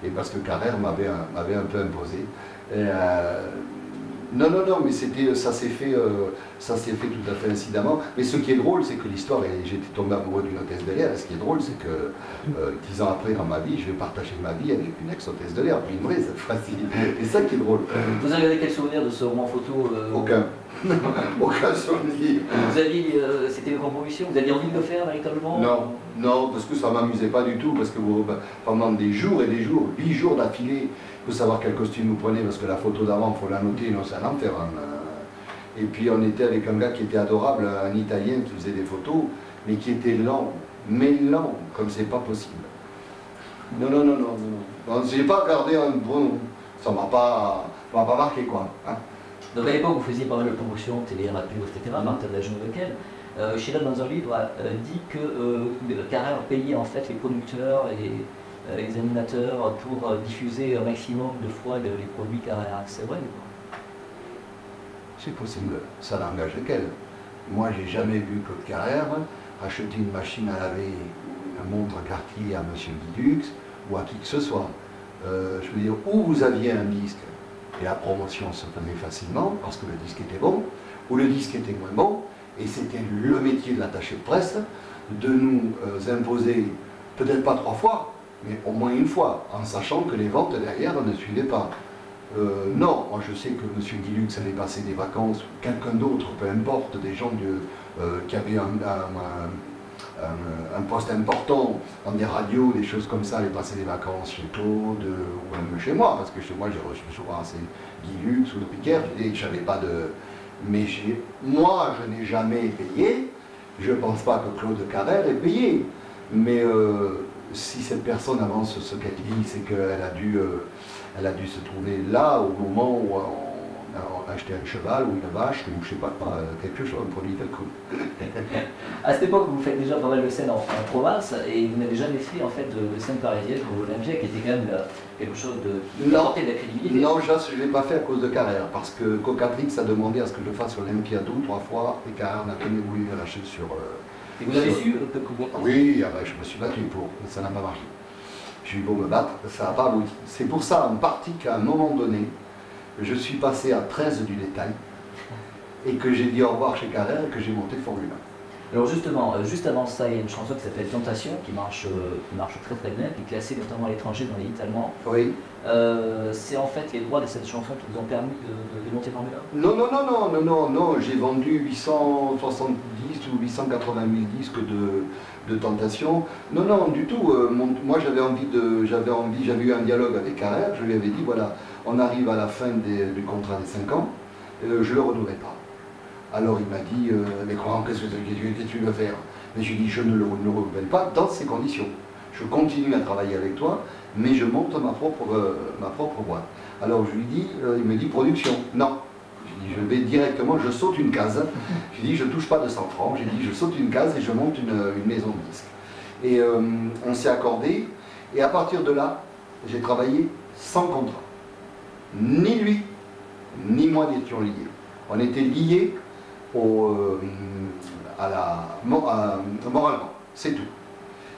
et parce que Carrère m'avait un peu imposé. Non, mais ça s'est fait tout à fait incidemment. Mais ce qui est drôle, c'est que l'histoire, et j'étais tombé amoureux d'une hôtesse de l'air, et ce qui est drôle, c'est que 10 ans après, dans ma vie, je vais partager ma vie avec une ex-hôtesse de l'air, puis une vraie cette fois-ci. Et ça qui est drôle. Vous avez quel souvenir de ce roman photo Aucun. Aucun souvenir. C'était une compromission, vous aviez envie de le faire véritablement? Non, parce que ça ne m'amusait pas du tout, parce que pendant des jours et des jours, 8 jours d'affilée, il faut savoir quel costume vous prenez, parce que la photo d'avant, il faut la noter, non, c'est un enfer. Et puis on était avec un gars qui était adorable, un Italien qui faisait des photos, mais qui était lent, comme c'est pas possible. Non. J'ai pas regardé un bon, ça m'a pas marqué quoi. Hein. Donc à l'époque, vous faisiez pas mal de promotions, télé, radio, etc., à partir de la jeune lequel. Sheila, dans un livre, dit que Carrère payait en fait les producteurs et les animateurs pour diffuser un maximum de fois les produits Carrère. C'est vrai? C'est possible, ça n'engage qu'elle. Moi, j'ai jamais vu Claude Carrère acheter une machine à laver, une montre Cartier à M. Guidux ou à qui que ce soit. Je veux dire, où vous aviez un disque, et la promotion se faisait facilement parce que le disque était bon, ou le disque était moins bon, et c'était le métier de l'attaché de presse de nous imposer, peut-être pas 3 fois, mais au moins une fois, en sachant que les ventes derrière ne suivaient pas. Non, moi je sais que M. Guilux allait passer des vacances, ou quelqu'un d'autre, peu importe, des gens qui avaient un poste important dans des radios, des choses comme ça, allaient passer des vacances chez Claude ou même chez moi, parce que chez moi j'ai reçu souvent assez Guilux ou de Piquer, et je n'avais pas de... Mais moi je n'ai jamais payé, je ne pense pas que Claude Carrère ait payé, mais si cette personne avance ce qu'elle dit, c'est qu'elle a dû se trouver là au moment où on a acheté un cheval ou une vache ou je sais pas, quelque chose, un produit tel que. À cette époque, vous faites déjà pas mal de scènes en province et vous n'avez jamais fait en fait de scène parisienne ou Olympia qui était quand même quelque chose de apporter de la crédibilité. Non, je ne l'ai pas fait à cause de Carrère, parce que Cocatrix a demandé à ce que je fasse l'Olympia 2 ou 3 fois et Carrère n'a jamais voulu me lâcher sur. Et vous avez su Oui, je me suis battu pour, mais ça n'a pas marché. J'ai eu beau me battre, ça n'a pas abouti. C'est pour ça, en partie, qu'à un moment donné, je suis passé à 13 du détail et que j'ai dit au revoir chez Carrère et que j'ai monté Formule 1. Alors justement, juste avant ça, il y a une chanson qui s'appelle Tentation, qui marche très très bien, qui est classée notamment à l'étranger dans les hits allemands. Oui. C'est en fait les droits de cette chanson qui vous ont permis de monter Formule 1? Non, j'ai vendu 870 ou 880 000 disques de Tentation. Non, du tout. Moi j'avais eu un dialogue avec Carrère, je lui avais dit voilà, on arrive à la fin du contrat des 5 ans, je ne le renouvelle pas. Alors il m'a dit, mais comment, qu'est-ce que tu veux faire? Mais j'ai dit, je ne le renouvelle pas dans ces conditions. je continue à travailler avec toi, mais je monte ma propre boîte. Alors je lui dis, il me dit production. Non. Je dis, je vais directement, je saute une case. Je dis, je ne touche pas 200 francs. J'ai dit, je saute une case et je monte une maison de disques. Et on s'est accordé. Et à partir de là, j'ai travaillé sans contrat. Ni lui, ni moi n'étions liés. On était liés moralement, c'est tout.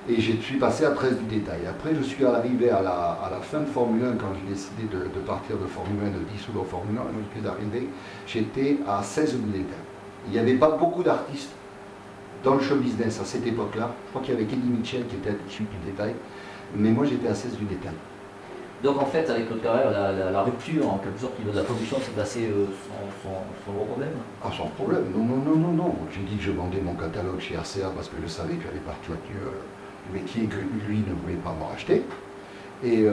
Et je suis passé à 13 du détail. Après, je suis arrivé à la fin de Formule 1, quand j'ai décidé de partir de Formule 1, de dissoudre Formule 1, je suis arrivé, j'étais à 16 du détail. Il n'y avait pas beaucoup d'artistes dans le show business à cette époque-là. Je crois qu'il y avait Eddie Mitchell qui était à 18 du détail, mais moi j'étais à 16 du détail. Donc en fait, avec votre carrière, la rupture en quelque sorte de la production, c'est passé sans gros problème? Ah, sans problème, non. J'ai dit que je vendais mon catalogue chez RCA parce que je savais que j'allais partir du métier que lui ne voulait pas me racheter. Et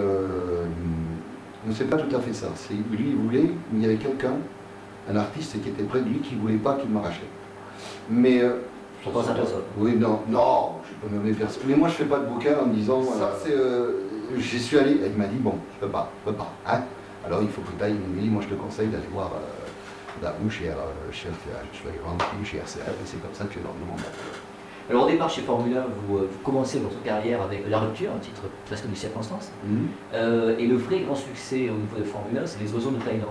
c'est pas tout à fait ça. Lui, il voulait, il y avait quelqu'un, un artiste qui était près de lui qui ne voulait pas qu'il me rachète. Mais je pense à personne. Oui, non, je ne peux nommer personne. Mais moi, je ne fais pas de bouquin en me disant, ça, c'est... J'y suis allé, elle m'a dit, bon, je ne peux pas. Hein. Alors, il faut que tu ailles, il me dit, moi, je te conseille d'aller voir Darou chez RCA, et c'est comme ça que tu es dans le monde. Alors, au départ, chez Formule 1, vous commencez votre carrière avec La Rupture, un titre presque de circonstance. Et le vrai grand succès au niveau de Formule 1, c'est Les Oiseaux de Thaïlande.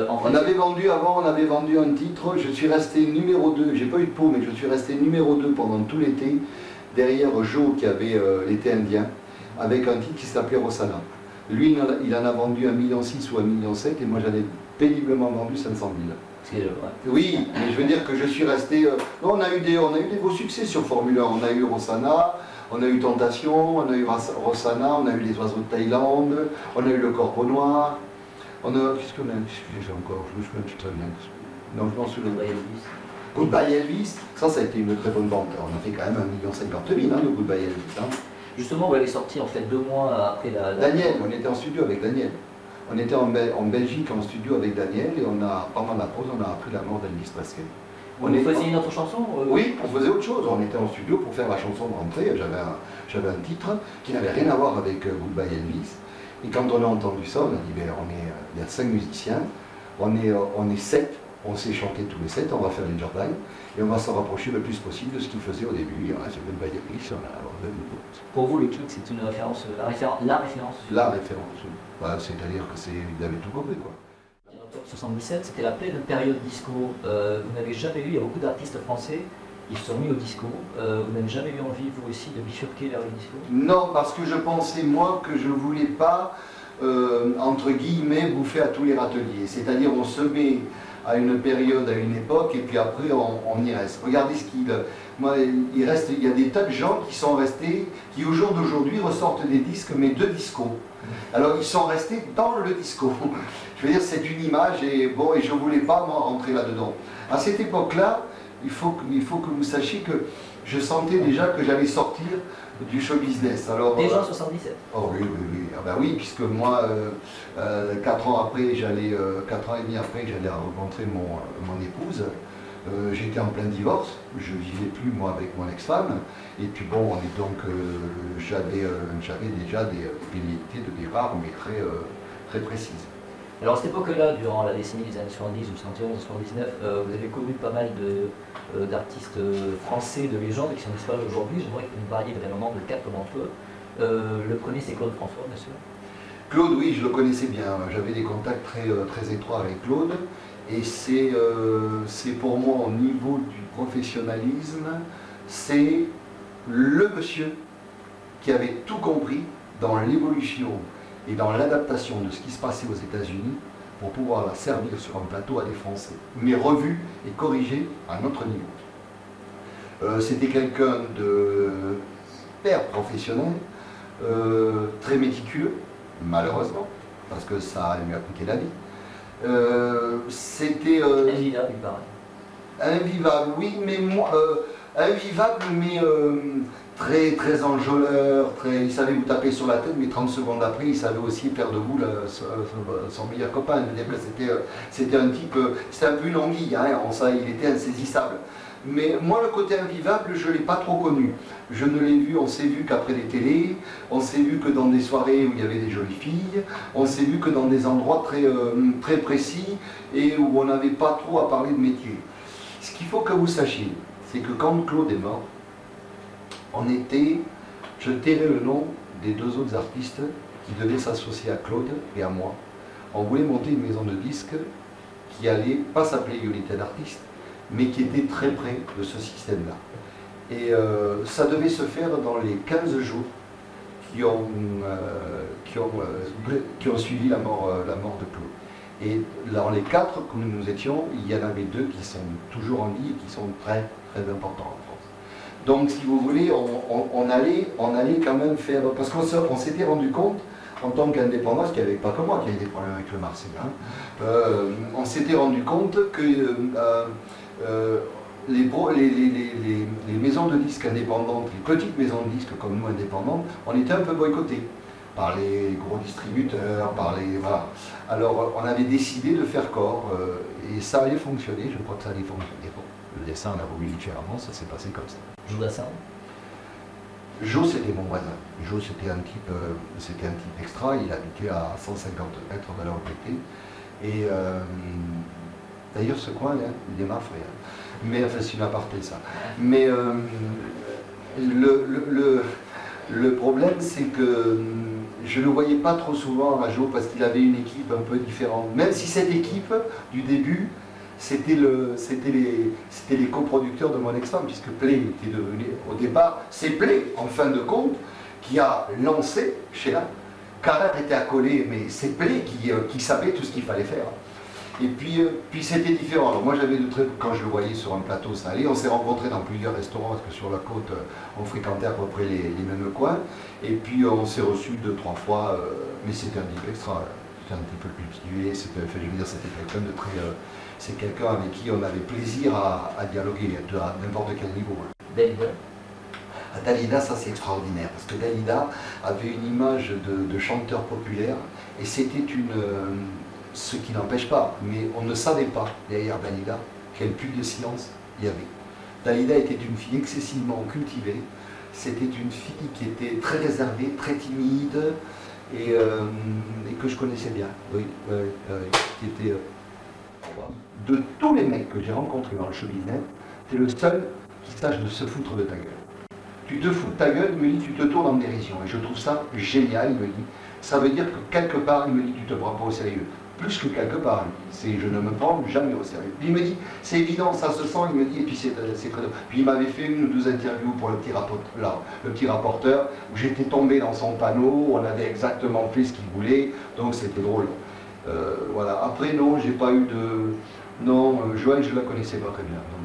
On avait vendu avant, on avait vendu un titre, je suis resté numéro 2, j'ai pas eu de pot, mais je suis resté numéro 2 pendant tout l'été, derrière Joe qui avait l'été indien, avec un titre qui s'appelait Rossana. Lui, il en a vendu 1,6 million ou 1,7 million, et moi j'en ai péniblement vendu 500 000. Oui, mais je veux dire que je suis resté... on a eu des beaux succès sur Formule 1, on a eu Rossana, on a eu Tentation, on a eu Rossana, on a eu Les Oiseaux de Thaïlande, on a eu Le Corbeau Noir. Qu'est-ce qu'on a j'ai encore, je me souviens très bien. Non, je m'en souviens. Goodbye Elvis, ça a été une très bonne vente. On a fait quand même 1,50 million de Goodbye Elvis. Hein. Justement, vous l'avez sorti en fait 2 mois après la... Daniel, on était en studio avec Daniel. On était en Belgique en studio avec Daniel et pendant la pause, on a appris la mort d'Elvis Presley. Vous faisiez une autre chanson Oui, on faisait autre chose. On était en studio pour faire la chanson de rentrée. J'avais un titre qui n'avait rien à voir avec Goodbye Elvis. Et quand on a entendu ça, on a dit, ben, il y a 5 musiciens, on est 7, on sait chanter tous les 7, on va faire une Jordan, et on va s'en rapprocher le plus possible de ce qu'ils faisaient au début. On a fait Goodbye Elvis, on a abordé le nouveau. Pour vous, le truc, c'est une référence, la référence. La référence, oui. Bah, c'est-à-dire que ils avaient tout compris, quoi. En octobre 77, c'était la pleine période disco. Vous n'avez jamais eu, il y a beaucoup d'artistes français qui se sont mis au disco. Vous n'avez jamais eu envie, vous aussi, de bifurquer vers le disco? Non, parce que je pensais, moi, que je ne voulais pas, entre guillemets, bouffer à tous les râteliers. C'est-à-dire, on se met à une période, à une époque, et puis après, on y reste. Regardez ce qu'il... Moi, il y a des tas de gens qui sont restés, qui au jour d'aujourd'hui ressortent des disques, mais de disco. Alors, ils sont restés dans le disco. Je veux dire, c'est une image, et bon, et je ne voulais pas, moi, rentrer là-dedans. À cette époque-là, il faut que vous sachiez que je sentais déjà que j'allais sortir du show business. Alors, déjà en 77. Oh oui. Ah ben oui, puisque moi, 4 ans et demi après, j'allais rencontrer mon épouse. J'étais en plein divorce, je ne vivais plus moi avec mon ex-femme. Et puis bon, j'avais déjà des velléités de départ, mais très précises. Alors à cette époque-là, durant la décennie des années 70 ou 71 79, vous avez connu pas mal d'artistes français de légende qui sont disparus aujourd'hui. J'aimerais que vous me parliez vraiment de 4 d'entre eux. Le premier, c'est Claude François, bien sûr. Claude, oui, je le connaissais bien. J'avais des contacts très étroits avec Claude. Et c'est pour moi, au niveau du professionnalisme, c'est le monsieur qui avait tout compris dans l'évolution et dans l'adaptation de ce qui se passait aux États-Unis pour pouvoir la servir sur un plateau à des Français, mais revu et corrigé à notre niveau. C'était quelqu'un de hyper professionnel, très méticuleux, malheureusement, parce que ça lui a coûté la vie. C'était... invivable, il paraît. Invivable, oui, mais moi... invivable, mais... très enjôleur, il savait vous taper sur la tête, mais 30 secondes après, il savait aussi faire de vous son meilleur copain. C'était un type, c'était un peu une anguille, hein, il était insaisissable. Mais moi, le côté invivable, je ne l'ai pas trop connu. Je ne l'ai vu, on s'est vu qu'après les télés, on s'est vu que dans des soirées où il y avait des jolies filles, on s'est vu que dans des endroits très précis et où on n'avait pas trop à parler de métier. Ce qu'il faut que vous sachiez, c'est que quand Claude est mort, on était, je tairai le nom des deux autres artistes qui devaient s'associer à Claude et à moi. On voulait monter une maison de disques qui allait pas s'appeler United Artists, mais qui était très près de ce système-là. Et ça devait se faire dans les 15 jours qui ont suivi la mort de Claude. Et dans les 4 que nous étions, il y en avait 2 qui sont toujours en vie et qui sont très très importants en France. Donc si vous voulez, on allait quand même faire, parce qu'on s'était rendu compte, en tant qu'indépendant, parce qu'il n'y avait pas que moi qui avait des problèmes avec le Marseillais, on s'était rendu compte que les maisons de disques indépendantes, les petites maisons de disques comme nous indépendantes, on était un peu boycottés par les gros distributeurs, voilà. Alors on avait décidé de faire corps et ça allait fonctionner, je crois que ça allait fonctionner. Bon, le dessin on a voulu différemment, ça s'est passé comme ça. Jodassin. Jo, c'était mon voisin. Jo, c'était un type extra, il habitait à 150 mètres de là où j'étais. Et d'ailleurs ce coin là, il est marfré. Mais enfin c'est une aparté ça. Mais le problème c'est que je ne le voyais pas trop souvent à Jo parce qu'il avait une équipe un peu différente. Même si cette équipe, du début, c'était les coproducteurs de mon ex-femme, puisque Play était devenu, au départ, c'est Play, en fin de compte, qui a lancé Sheila. Carrère était accolé, mais c'est Play qui savait tout ce qu'il fallait faire. Et puis c'était différent. Alors moi j'avais quand je le voyais sur un plateau, ça allait. On s'est rencontrés dans plusieurs restaurants, parce que sur la côte, on fréquentait à peu près les mêmes coins. Et puis on s'est reçus 2-3 fois, mais c'était un type extra. C'était un petit peu plus situé, c'était quelqu'un de très... c'est quelqu'un avec qui on avait plaisir à dialoguer à n'importe quel niveau. Dalida. Dalida, ça c'est extraordinaire, parce que Dalida avait une image de chanteur populaire, et c'était ce qui n'empêche pas, mais on ne savait pas derrière Dalida quel puits de silence il y avait. Dalida était une fille excessivement cultivée, c'était une fille qui était très réservée, très timide, et que je connaissais bien, qui était... de tous les mecs que j'ai rencontrés dans le show business, t'es le seul qui sache de se foutre de ta gueule. Tu te fous de ta gueule, il me dit, tu te tournes en dérision. Et je trouve ça génial, il me dit. Ça veut dire que quelque part, il me dit, tu te prends pas au sérieux. Plus que quelque part, je ne me prends jamais au sérieux. Puis il me dit, c'est évident, ça se sent, il me dit, et puis c'est très drôle. Puis il m'avait fait 1 ou 2 interviews pour le petit rapporteur, où j'étais tombé dans son panneau, on avait exactement fait ce qu'il voulait, donc c'était drôle. Voilà. Après, non, j'ai pas eu de... Non, Joël, je la connaissais pas très bien. Non.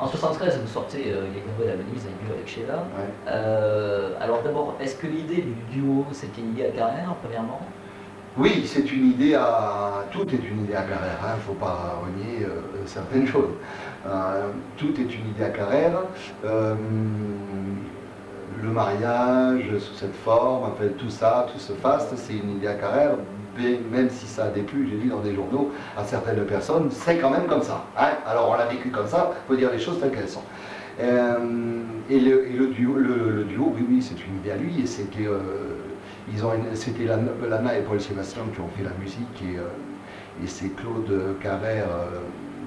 En 73, vous sortez Les Gros de la Venise avec Sheila. Ouais. Alors d'abord, est-ce que l'idée du duo, c'était une idée à Carrère, premièrement? Oui, c'est une idée à... Tout est une idée à Carrère, il ne faut pas renier certaines choses. Tout est une idée à Carrère. Le mariage, sous cette forme, enfin, tout ça, tout ce faste, c'est une idée à Carrère. Même si ça a déplu, j'ai lu dans des journaux, à certaines personnes, c'est quand même comme ça. Hein. Alors on l'a vécu comme ça, il faut dire les choses telles qu'elles sont. Et le duo, oui, c'est une idée à lui, et c'était Lana et Paul Sébastien qui ont fait la musique, et c'est Claude Carrère,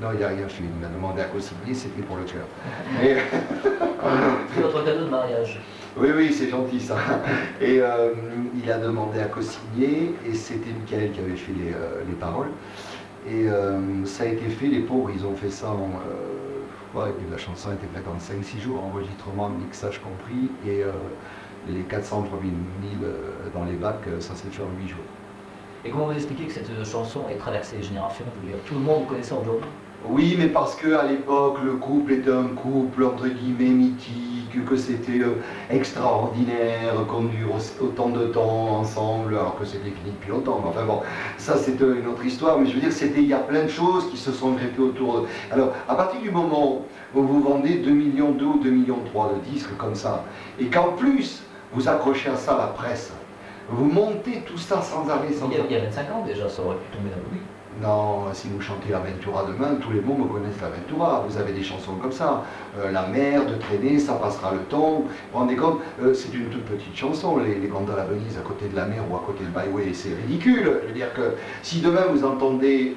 non, il n'a rien fait, il m'a demandé à co-signer, c'était pour le cœur. C'est votre cadeau de mariage. Oui, c'est gentil ça. Et il a demandé à co-signer, et c'était Michael qui avait fait les paroles. Et ça a été fait, les pauvres, ils ont fait ça en... la chanson a été faite en 5-6 jours, enregistrement, mixage compris, et les 400 premiers 1000 dans les bacs, ça s'est fait en 8 jours. Et comment vous expliquez que cette chanson ait traversé les générations? Tout le monde connaît ça aujourd'hui? Oui, mais parce qu'à l'époque, le couple était un couple, entre guillemets, mythique, que c'était extraordinaire, qu'on dure autant de temps ensemble, alors que c'était fini depuis longtemps. Mais enfin bon, ça c'est une autre histoire, mais je veux dire, il y a plein de choses qui se sont greffées autour de... Alors, à partir du moment où vous vendez 2,2 millions ou 2,3 millions de disques comme ça, et qu'en plus, vous accrochez à ça la presse, vous montez tout ça sans arrêt, sans... Il y a 25 ans déjà, ça aurait pu tomber dans l'oubli. Non, si vous chantez l'Aventura demain, tous les mots me connaissent l'Aventura. Vous avez des chansons comme ça. La mer, de traîner, ça passera le temps. Vous vous rendez compte, c'est une toute petite chanson, les gondoles à Venise à côté de la mer ou à côté de Byway, c'est ridicule. Je veux dire que si demain vous entendez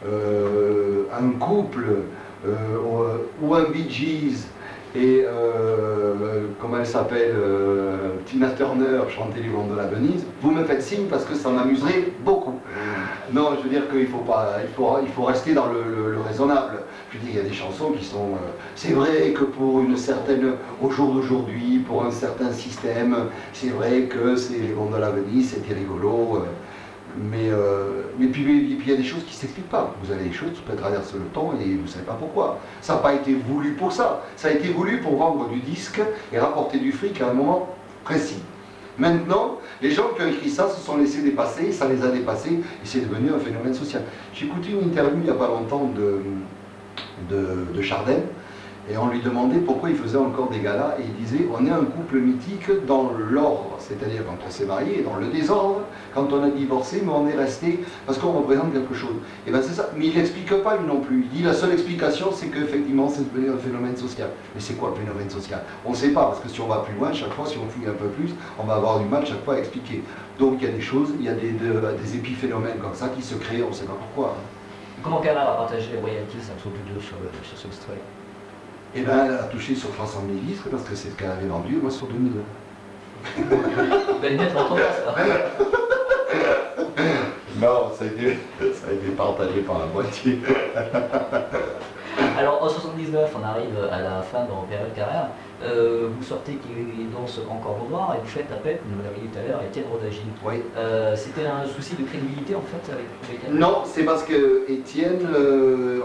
un couple ou un Bee Gees et comment elle s'appelle, Tina Turner chanter les gondoles à Venise, vous me faites signe parce que ça m'amuserait beaucoup. Non, je veux dire qu'il faut rester dans le raisonnable. Je veux dire, il y a des chansons qui sont... c'est vrai que pour une certaine... au jour d'aujourd'hui, pour un certain système, c'est vrai que c'est les gondoles à Venise, c'était rigolo. Mais puis il y a des choses qui ne s'expliquent pas. Vous avez des choses qui peuvent traverser le temps et vous ne savez pas pourquoi. Ça n'a pas été voulu pour ça. Ça a été voulu pour vendre du disque et rapporter du fric à un moment précis. Maintenant, les gens qui ont écrit ça se sont laissés dépasser, ça les a dépassés et c'est devenu un phénomène social. J'ai écouté une interview il n'y a pas longtemps de Chardin. Et on lui demandait pourquoi il faisait encore des galas, et il disait on est un couple mythique dans l'ordre, c'est-à-dire quand on s'est marié, dans le désordre, quand on a divorcé, mais on est resté parce qu'on représente quelque chose. Et bien c'est ça, mais il n'explique pas lui non plus. Il dit la seule explication c'est qu'effectivement c'est devenu un phénomène social. Mais c'est quoi le phénomène social? On ne sait pas, parce que si on va plus loin, chaque fois, si on fouille un peu plus, on va avoir du mal chaque fois à expliquer. Donc il y a des choses, il y a des épiphénomènes comme ça qui se créent, on ne sait pas pourquoi. Comment Canal a partagé les royalties sur Studio sur ce extrait? Et bien, elle a touché sur 300 000 litres parce que c'est ce qu'elle avait vendu, moi sur 2000. Belle nette l'entendant, ça. Non, ça a été partagé par la moitié. Alors en 79, on arrive à la fin de votre période carrière. Vous sortez qui danse encore au noir et vous faites appel, comme vous l'avez dit tout à l'heure, à Étienne Rodagil. Oui. C'était un souci de crédibilité en fait avec Étienne? Non, c'est parce que Étienne,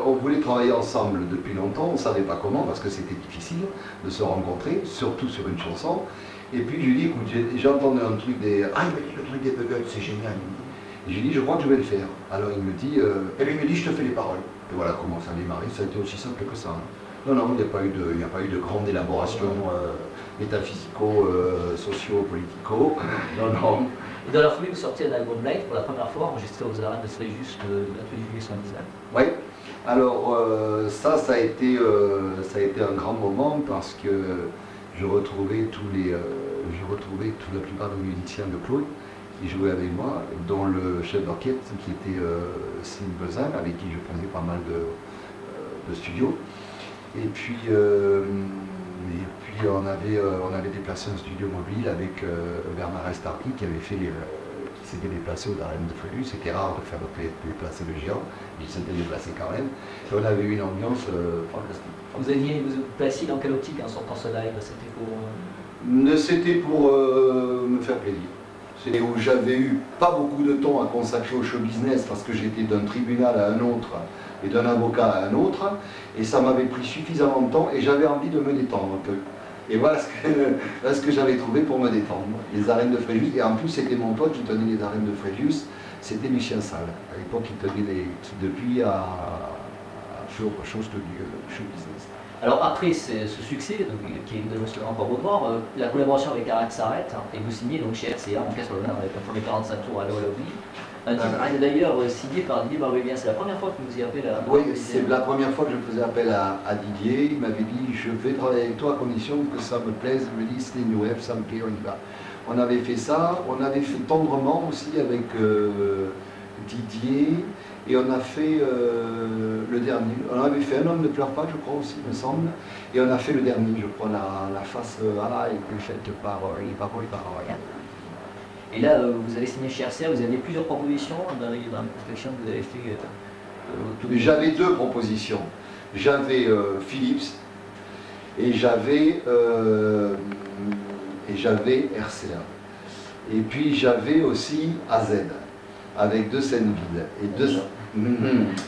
on voulait travailler ensemble depuis longtemps, on ne savait pas comment parce que c'était difficile de se rencontrer, surtout sur une chanson. Et puis je lui dis, écoute, j'ai entendu un truc des... Ah, il m'a dit le truc des Buggles, c'est génial. Et j'ai dit, je crois que je vais le faire. Alors il me dit, et lui il me dit, je te fais les paroles. Et voilà comment ça a démarré, ça a été aussi simple que ça. Non, non, il n'y a pas eu de grande élaboration métaphysico, socio-politico. Non, non. Et dans la foulée, vous sortez un album live pour la première fois, enregistré aux arènes de Fréjus le 28 juillet 79. Oui, alors ça a été un grand moment parce que je retrouvais la plupart des musiciens de Claude qui jouaient avec moi, dont le chef d'orchestre qui était Sylvain Bezin, avec qui je faisais pas mal de studios. Et puis on avait déplacé un studio mobile avec Bernard Restarty qui s'était déplacé aux arènes de Fréjus. C'était rare de faire déplacer le géant, il s'était déplacé quand même. Et on avait une ambiance fantastique. Vous placiez dans quelle optique en sortant ce live? C'était pour... C'était pour me faire plaisir. C'était où j'avais eu pas beaucoup de temps à consacrer au show business parce que j'étais d'un tribunal à un autre et d'un avocat à un autre, et ça m'avait pris suffisamment de temps et j'avais envie de me détendre un peu. Et voilà ce que j'avais trouvé pour me détendre. Les arènes de Fréjus, et en plus c'était mon pote qui tenait les arènes de Fréjus, c'était Lucien Salle. À l'époque il tenait depuis à chose de show business. Alors après ce succès, donc, qui est de encore au noir, la collaboration avec Arax s'arrête, et vous signez donc chez RCA en caisse l'honneur avec un premier 45 tours à l'Olovie. Un titre d'ailleurs signé par Didier Barbelivien. C'est la première fois que vous y appelez à... Oui, c'est la première fois que je faisais appel à Didier. Il m'avait dit je vais travailler avec toi à condition que ça me plaise. Il me dit c'était New Wave, ça me plaît, on y va. On avait fait ça, on avait fait Tendrement aussi avec Didier, et on a fait le dernier. On avait fait Un homme ne pleure pas, je crois aussi, me semble, et on a fait le dernier, je crois, la face à la et que faite par Oriane. Et là, vous avez signé chez RCA, vous aviez plusieurs propositions dans les prospections que vous avez fait. J'avais deux propositions. J'avais Philips et j'avais RCA. Et puis j'avais aussi AZ, avec deux scènes vides.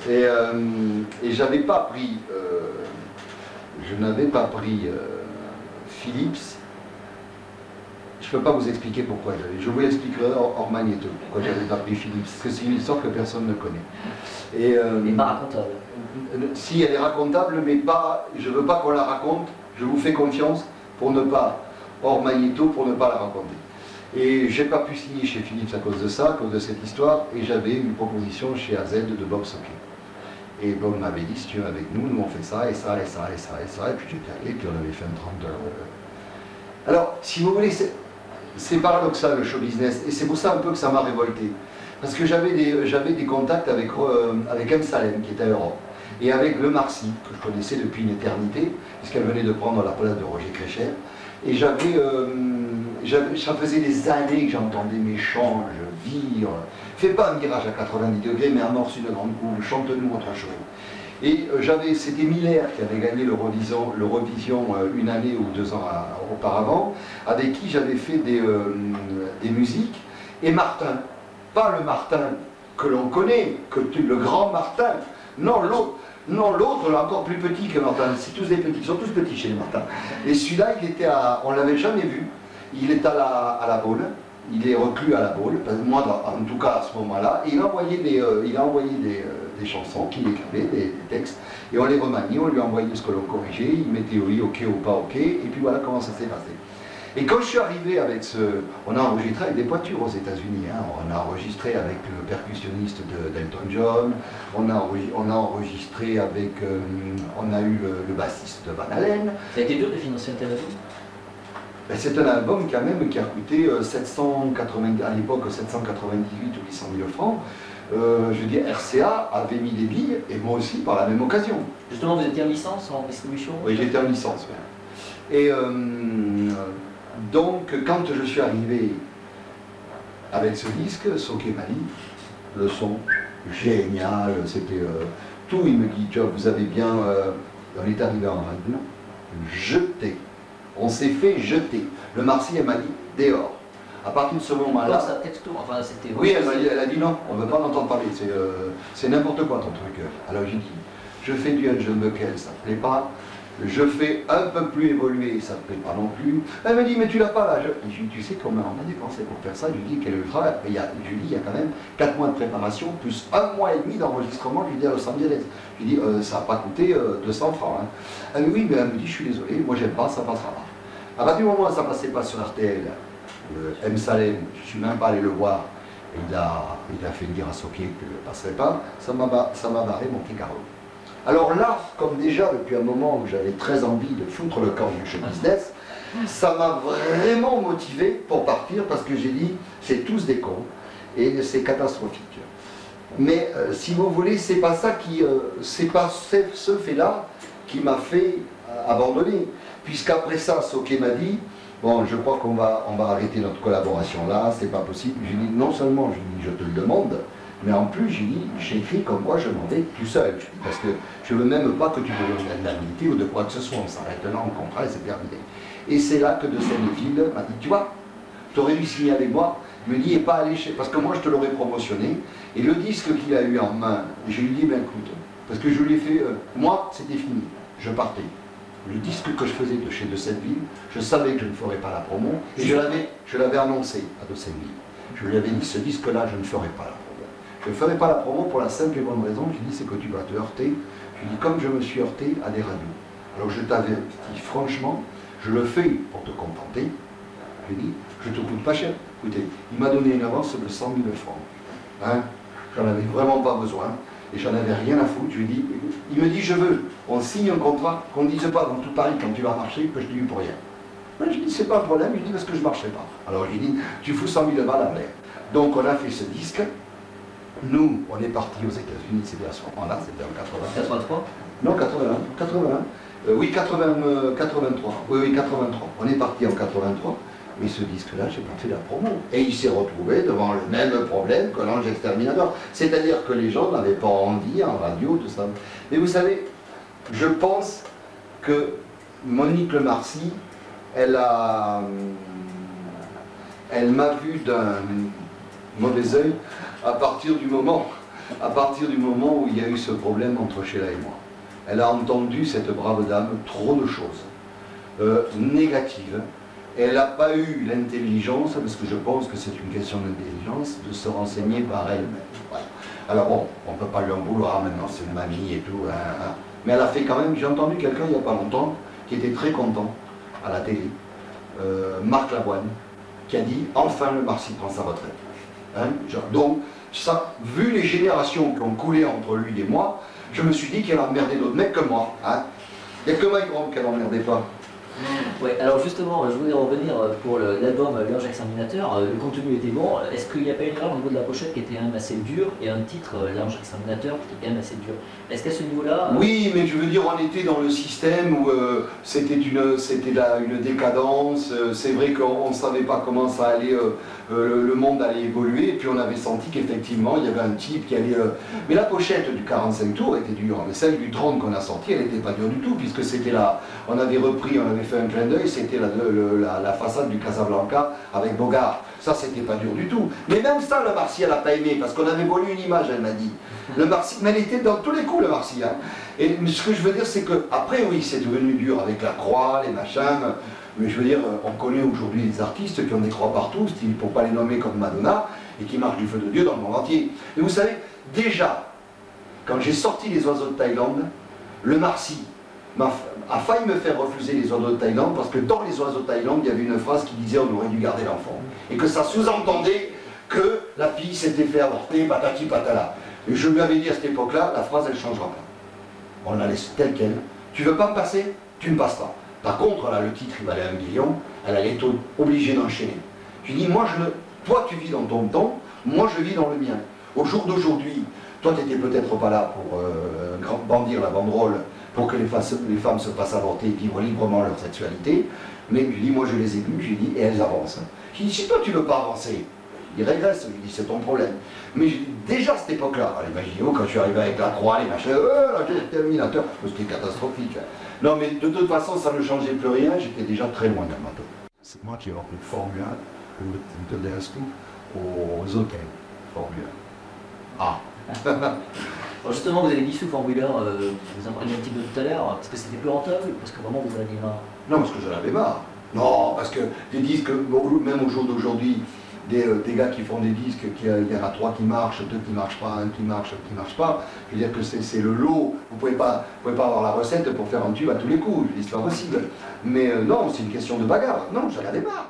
Et j'avais pas pris, je n'avais pas pris Philips. Je ne peux pas vous expliquer pourquoi. Je vous l'expliquerai hors magnéto, pourquoi j'avais pas pris Philips. Parce que c'est une histoire que personne ne connaît. Et pas racontable. Si, elle est racontable, mais pas. Je ne veux pas qu'on la raconte. Je vous fais confiance pour ne pas, hors magnéto, pour ne pas la raconter. Et j'ai pas pu signer chez Philips à cause de ça, à cause de cette histoire, et j'avais une proposition chez AZ de Bob Socquet. Et Bob m'avait dit, si tu es avec nous, nous on fait ça, et ça, et ça, et ça, et ça, et puis j'étais allé, puis on avait fait un 30 heures. Alors, si vous voulez, c'est paradoxal le show business, et c'est pour ça un peu que ça m'a révolté. Parce que j'avais des contacts avec M. Salem, qui était à Europe, et avec Le Marcy, que je connaissais depuis une éternité, puisqu'elle venait de prendre la place de Roger Crécher. Et ça faisait des années que j'entendais mes chants, je vire. Fais pas un virage à 90 degrés, mais amorce une grande courbe, chante-nous autre chose. Et c'était Miller qui avait gagné l'Eurovision une année ou 2 ans auparavant, avec qui j'avais fait des musiques. Et Martin, pas le Martin que l'on connaît, le grand Martin, non l'autre. Non, l'autre, encore plus petit que Martin. C'est tous des petits, ils sont tous petits chez les Martin. Et celui-là, on ne l'avait jamais vu. Il est à la Baule. Il est reclus à la Baule. Moi, en tout cas, à ce moment-là. Et il a envoyé des chansons qu'il écrivait, des textes. Et on les remaniait, on lui envoyait ce que l'on corrigeait. Il mettait oui, ok ou pas ok. Et puis voilà comment ça s'est passé. Et quand je suis arrivé avec on a enregistré avec des pointures aux États-Unis. Hein. On a enregistré avec le percussionniste d'Elton John. On a enregistré avec. On a eu le bassiste de Van Halen. Ça a été dur de financer un tel album? Ben, c'est un album quand même qui a coûté 780, à l'époque 798 ou 800 000 francs. Je veux dire, RCA avait mis des billes, et moi aussi par la même occasion. Justement, vous étiez en licence, en distribution? Oui, j'étais en licence. Ouais. Et donc, quand je suis arrivé avec ce disque, Socquet m'a dit, le son génial, c'était tout. Il me dit, Job, vous avez bien. On est arrivé en radio, jeté. On s'est fait jeter. Le Marseillais m'a dit, dehors. À partir de ce moment-là. Ça texto, enfin c'était. Oui, elle a dit non, on ne veut pas en entendre parler, c'est n'importe quoi ton truc. Alors j'ai dit, je fais du Angel Buckel, ça ne te plaît pas. Je fais un peu plus évoluer, ça ne te plaît pas non plus. Elle me dit, mais tu l'as pas là. Je dis, tu sais combien on a dépensé pour faire ça? Je lui dis, quel est le travail? Je lui dis, il y a quand même 4 mois de préparation, plus 1 mois et demi d'enregistrement, je lui dis à Los Angeles. Je lui dis, ça n'a pas coûté 200 francs. Hein. Elle me dit, oui, mais elle me dit, je suis désolé, moi j'aime pas, ça passera pas. À partir du moment où ça ne passait pas sur RTL, M. Salem, je ne suis même pas allé le voir, il a fait dire à Socquet que je ne passerai pas, ça m'a barré mon petit carreau. Alors là, comme déjà depuis un moment où j'avais très envie de foutre le camp du show business, ça m'a vraiment motivé pour partir parce que j'ai dit, c'est tous des cons et c'est catastrophique. Mais si vous voulez, c'est pas ça c'est pas ce fait-là qui m'a fait abandonner. Puisqu'après ça, Socquet m'a dit, bon, je crois qu'on va arrêter notre collaboration là, c'est pas possible. J'ai dit, non seulement, je te le demande, mais en plus, j'ai dit, j'écris comme quoi je m'en vais tout seul. Parce que je veux même pas que tu me donnes l'indemnité ou de quoi que ce soit. On s'arrête là en contrat et c'est terminé. Et c'est là que de Senneville m'a dit, tu vois, tu aurais dû signer avec moi. Il me dit, et pas aller chez. Parce que moi, je te l'aurais promotionné. Et le disque qu'il a eu en main, je lui ai dit, ben écoute, parce que je lui ai fait, moi, c'était fini. Je partais. Le disque que je faisais de chez De Senneville, je savais que je ne ferais pas la promo, et je l'avais annoncé à De Senneville. Je lui avais dit, ce disque-là, je ne ferai pas la promo. Je ne ferai pas la promo pour la simple et bonne raison, je lui ai dit, c'est que tu vas te heurter. Je lui ai dit, comme je me suis heurté à des radios. Alors je t'avertis, franchement, je le fais pour te contenter. Je lui ai dit, je ne te coûte pas cher. Écoutez, il m'a donné une avance de 100 000 francs. Hein, j'en avais vraiment pas besoin. Et j'en avais rien à foutre. Je lui ai dit, il me dit, je veux, on signe un contrat, qu'on ne dise pas dans tout Paris quand tu vas marcher, que je t'ai eu pour rien. Ben, je lui ai dit, c'est pas un problème, je lui ai dit, parce que je ne marcherai pas. Alors je lui ai dit, tu fous 100 000 balles à l'air. Donc on a fait ce disque. Nous, on est partis aux États-Unis, c'était à ce moment-là, c'était en 80. 83? Non, 81. Oui, 83. Oui, 83. On est parti en 83. Mais ce disque-là, j'ai pas fait la promo. Et il s'est retrouvé devant le même problème que l'Ange Exterminator. C'est-à-dire que les gens n'avaient pas envie en radio, tout ça. Mais vous savez, je pense que Monique Le Marcy, elle m'a vu d'un mauvais œil à partir du moment où il y a eu ce problème entre Sheila et moi. Elle a entendu, cette brave dame, trop de choses négatives. Elle n'a pas eu l'intelligence, parce que je pense que c'est une question d'intelligence, de se renseigner par elle-même. Voilà. Alors bon, on ne peut pas lui en vouloir maintenant, c'est une mamie et tout. Hein. Mais elle a fait quand même, j'ai entendu quelqu'un il n'y a pas longtemps, qui était très content à la télé, Marc Lavoine, qui a dit enfin le Marcy prend sa retraite. Hein, donc, ça, vu les générations qui ont coulé entre lui et moi, je me suis dit qu'elle emmerdait d'autres mecs que moi. Hein. Il n'y a que Mike Rome qu'elle n'emmerdait pas. Oui, alors justement, je voulais revenir pour l'album L'Ange Exterminateur. Le contenu était bon. Est-ce qu'il n'y a pas une erreur au niveau de la pochette qui était quand même assez dure et un titre, L'Ange Exterminateur, qui était quand même assez dur? Est-ce qu'à ce niveau-là... Oui, mais je veux dire, on était dans le système où c'était une décadence. C'est vrai qu'on ne savait pas comment ça allait, le monde allait évoluer. Et puis on avait senti qu'effectivement, il y avait un type qui allait... Mais la pochette du 45 tours était dure. Mais celle du 30 qu'on a sorti, elle n'était pas dure du tout, puisque c'était là. On avait repris, on avait fait un clin d'œil, c'était la façade du Casablanca avec Bogart. Ça, c'était pas dur du tout. Mais même ça, le Marcy, elle n'a pas aimé, parce qu'on avait volé une image, elle m'a dit. Le Marcy, mais elle était dans tous les coups, le Marcy. Hein. Et ce que je veux dire, c'est que après, oui, c'est devenu dur avec la croix, les machins. Mais je veux dire, on connaît aujourd'hui des artistes qui ont des croix partout, style, pour ne pas les nommer comme Madonna, et qui marchent du feu de Dieu dans le monde entier. Et vous savez, déjà, quand j'ai sorti Les Oiseaux de Thaïlande, le Marcy a failli me faire refuser Les Oiseaux de Thaïlande, parce que dans Les Oiseaux de Thaïlande, il y avait une phrase qui disait on aurait dû garder l'enfant. Et que ça sous-entendait que la fille s'était fait avorter, patati patala. Et je lui avais dit à cette époque-là, la phrase elle ne changera pas. On la laisse telle qu'elle. Tu veux pas me passer? Tu ne passes pas. Par contre, là, le titre il valait 1 million, elle allait être obligée d'enchaîner. Je lui dis, toi tu vis dans ton temps, moi je vis dans le mien. Au jour d'aujourd'hui, toi tu n'étais peut-être pas là pour bandir la banderole, pour que les femmes se fassent avorter et vivre librement leur sexualité, mais je lui dis, moi je les ai vues, je lui dis, et elles avancent. Je lui dis, si toi tu ne veux pas avancer, il régresse, je lui dis, c'est ton problème. Mais je dis, déjà à cette époque-là, imaginez-vous quand je suis arrivé avec la croix, les machins, la terminateur, c'était catastrophique. Non mais de toute façon ça ne changeait plus rien, j'étais déjà très loin d'amateur. C'est moi qui ai repris Formule 1 pour le Tedesco aux hôtels. Formule 1. Ah. Alors justement, vous avez dit sous Formule 1, vous en parliez un petit peu tout à l'heure, parce que c'était plus rentable, parce que vraiment vous en aviez marre? Non, parce que j'en avais marre. Non, parce que des disques, même au jour d'aujourd'hui, des gars qui font des disques, il y en a 3 qui marchent, 2 qui marchent pas, 1 qui marche pas. Je veux dire que c'est le lot. Vous pouvez pas avoir la recette pour faire un tube à tous les coups. Je dis c'est pas possible. Mais non, c'est une question de bagarre. Non, j'en avais marre.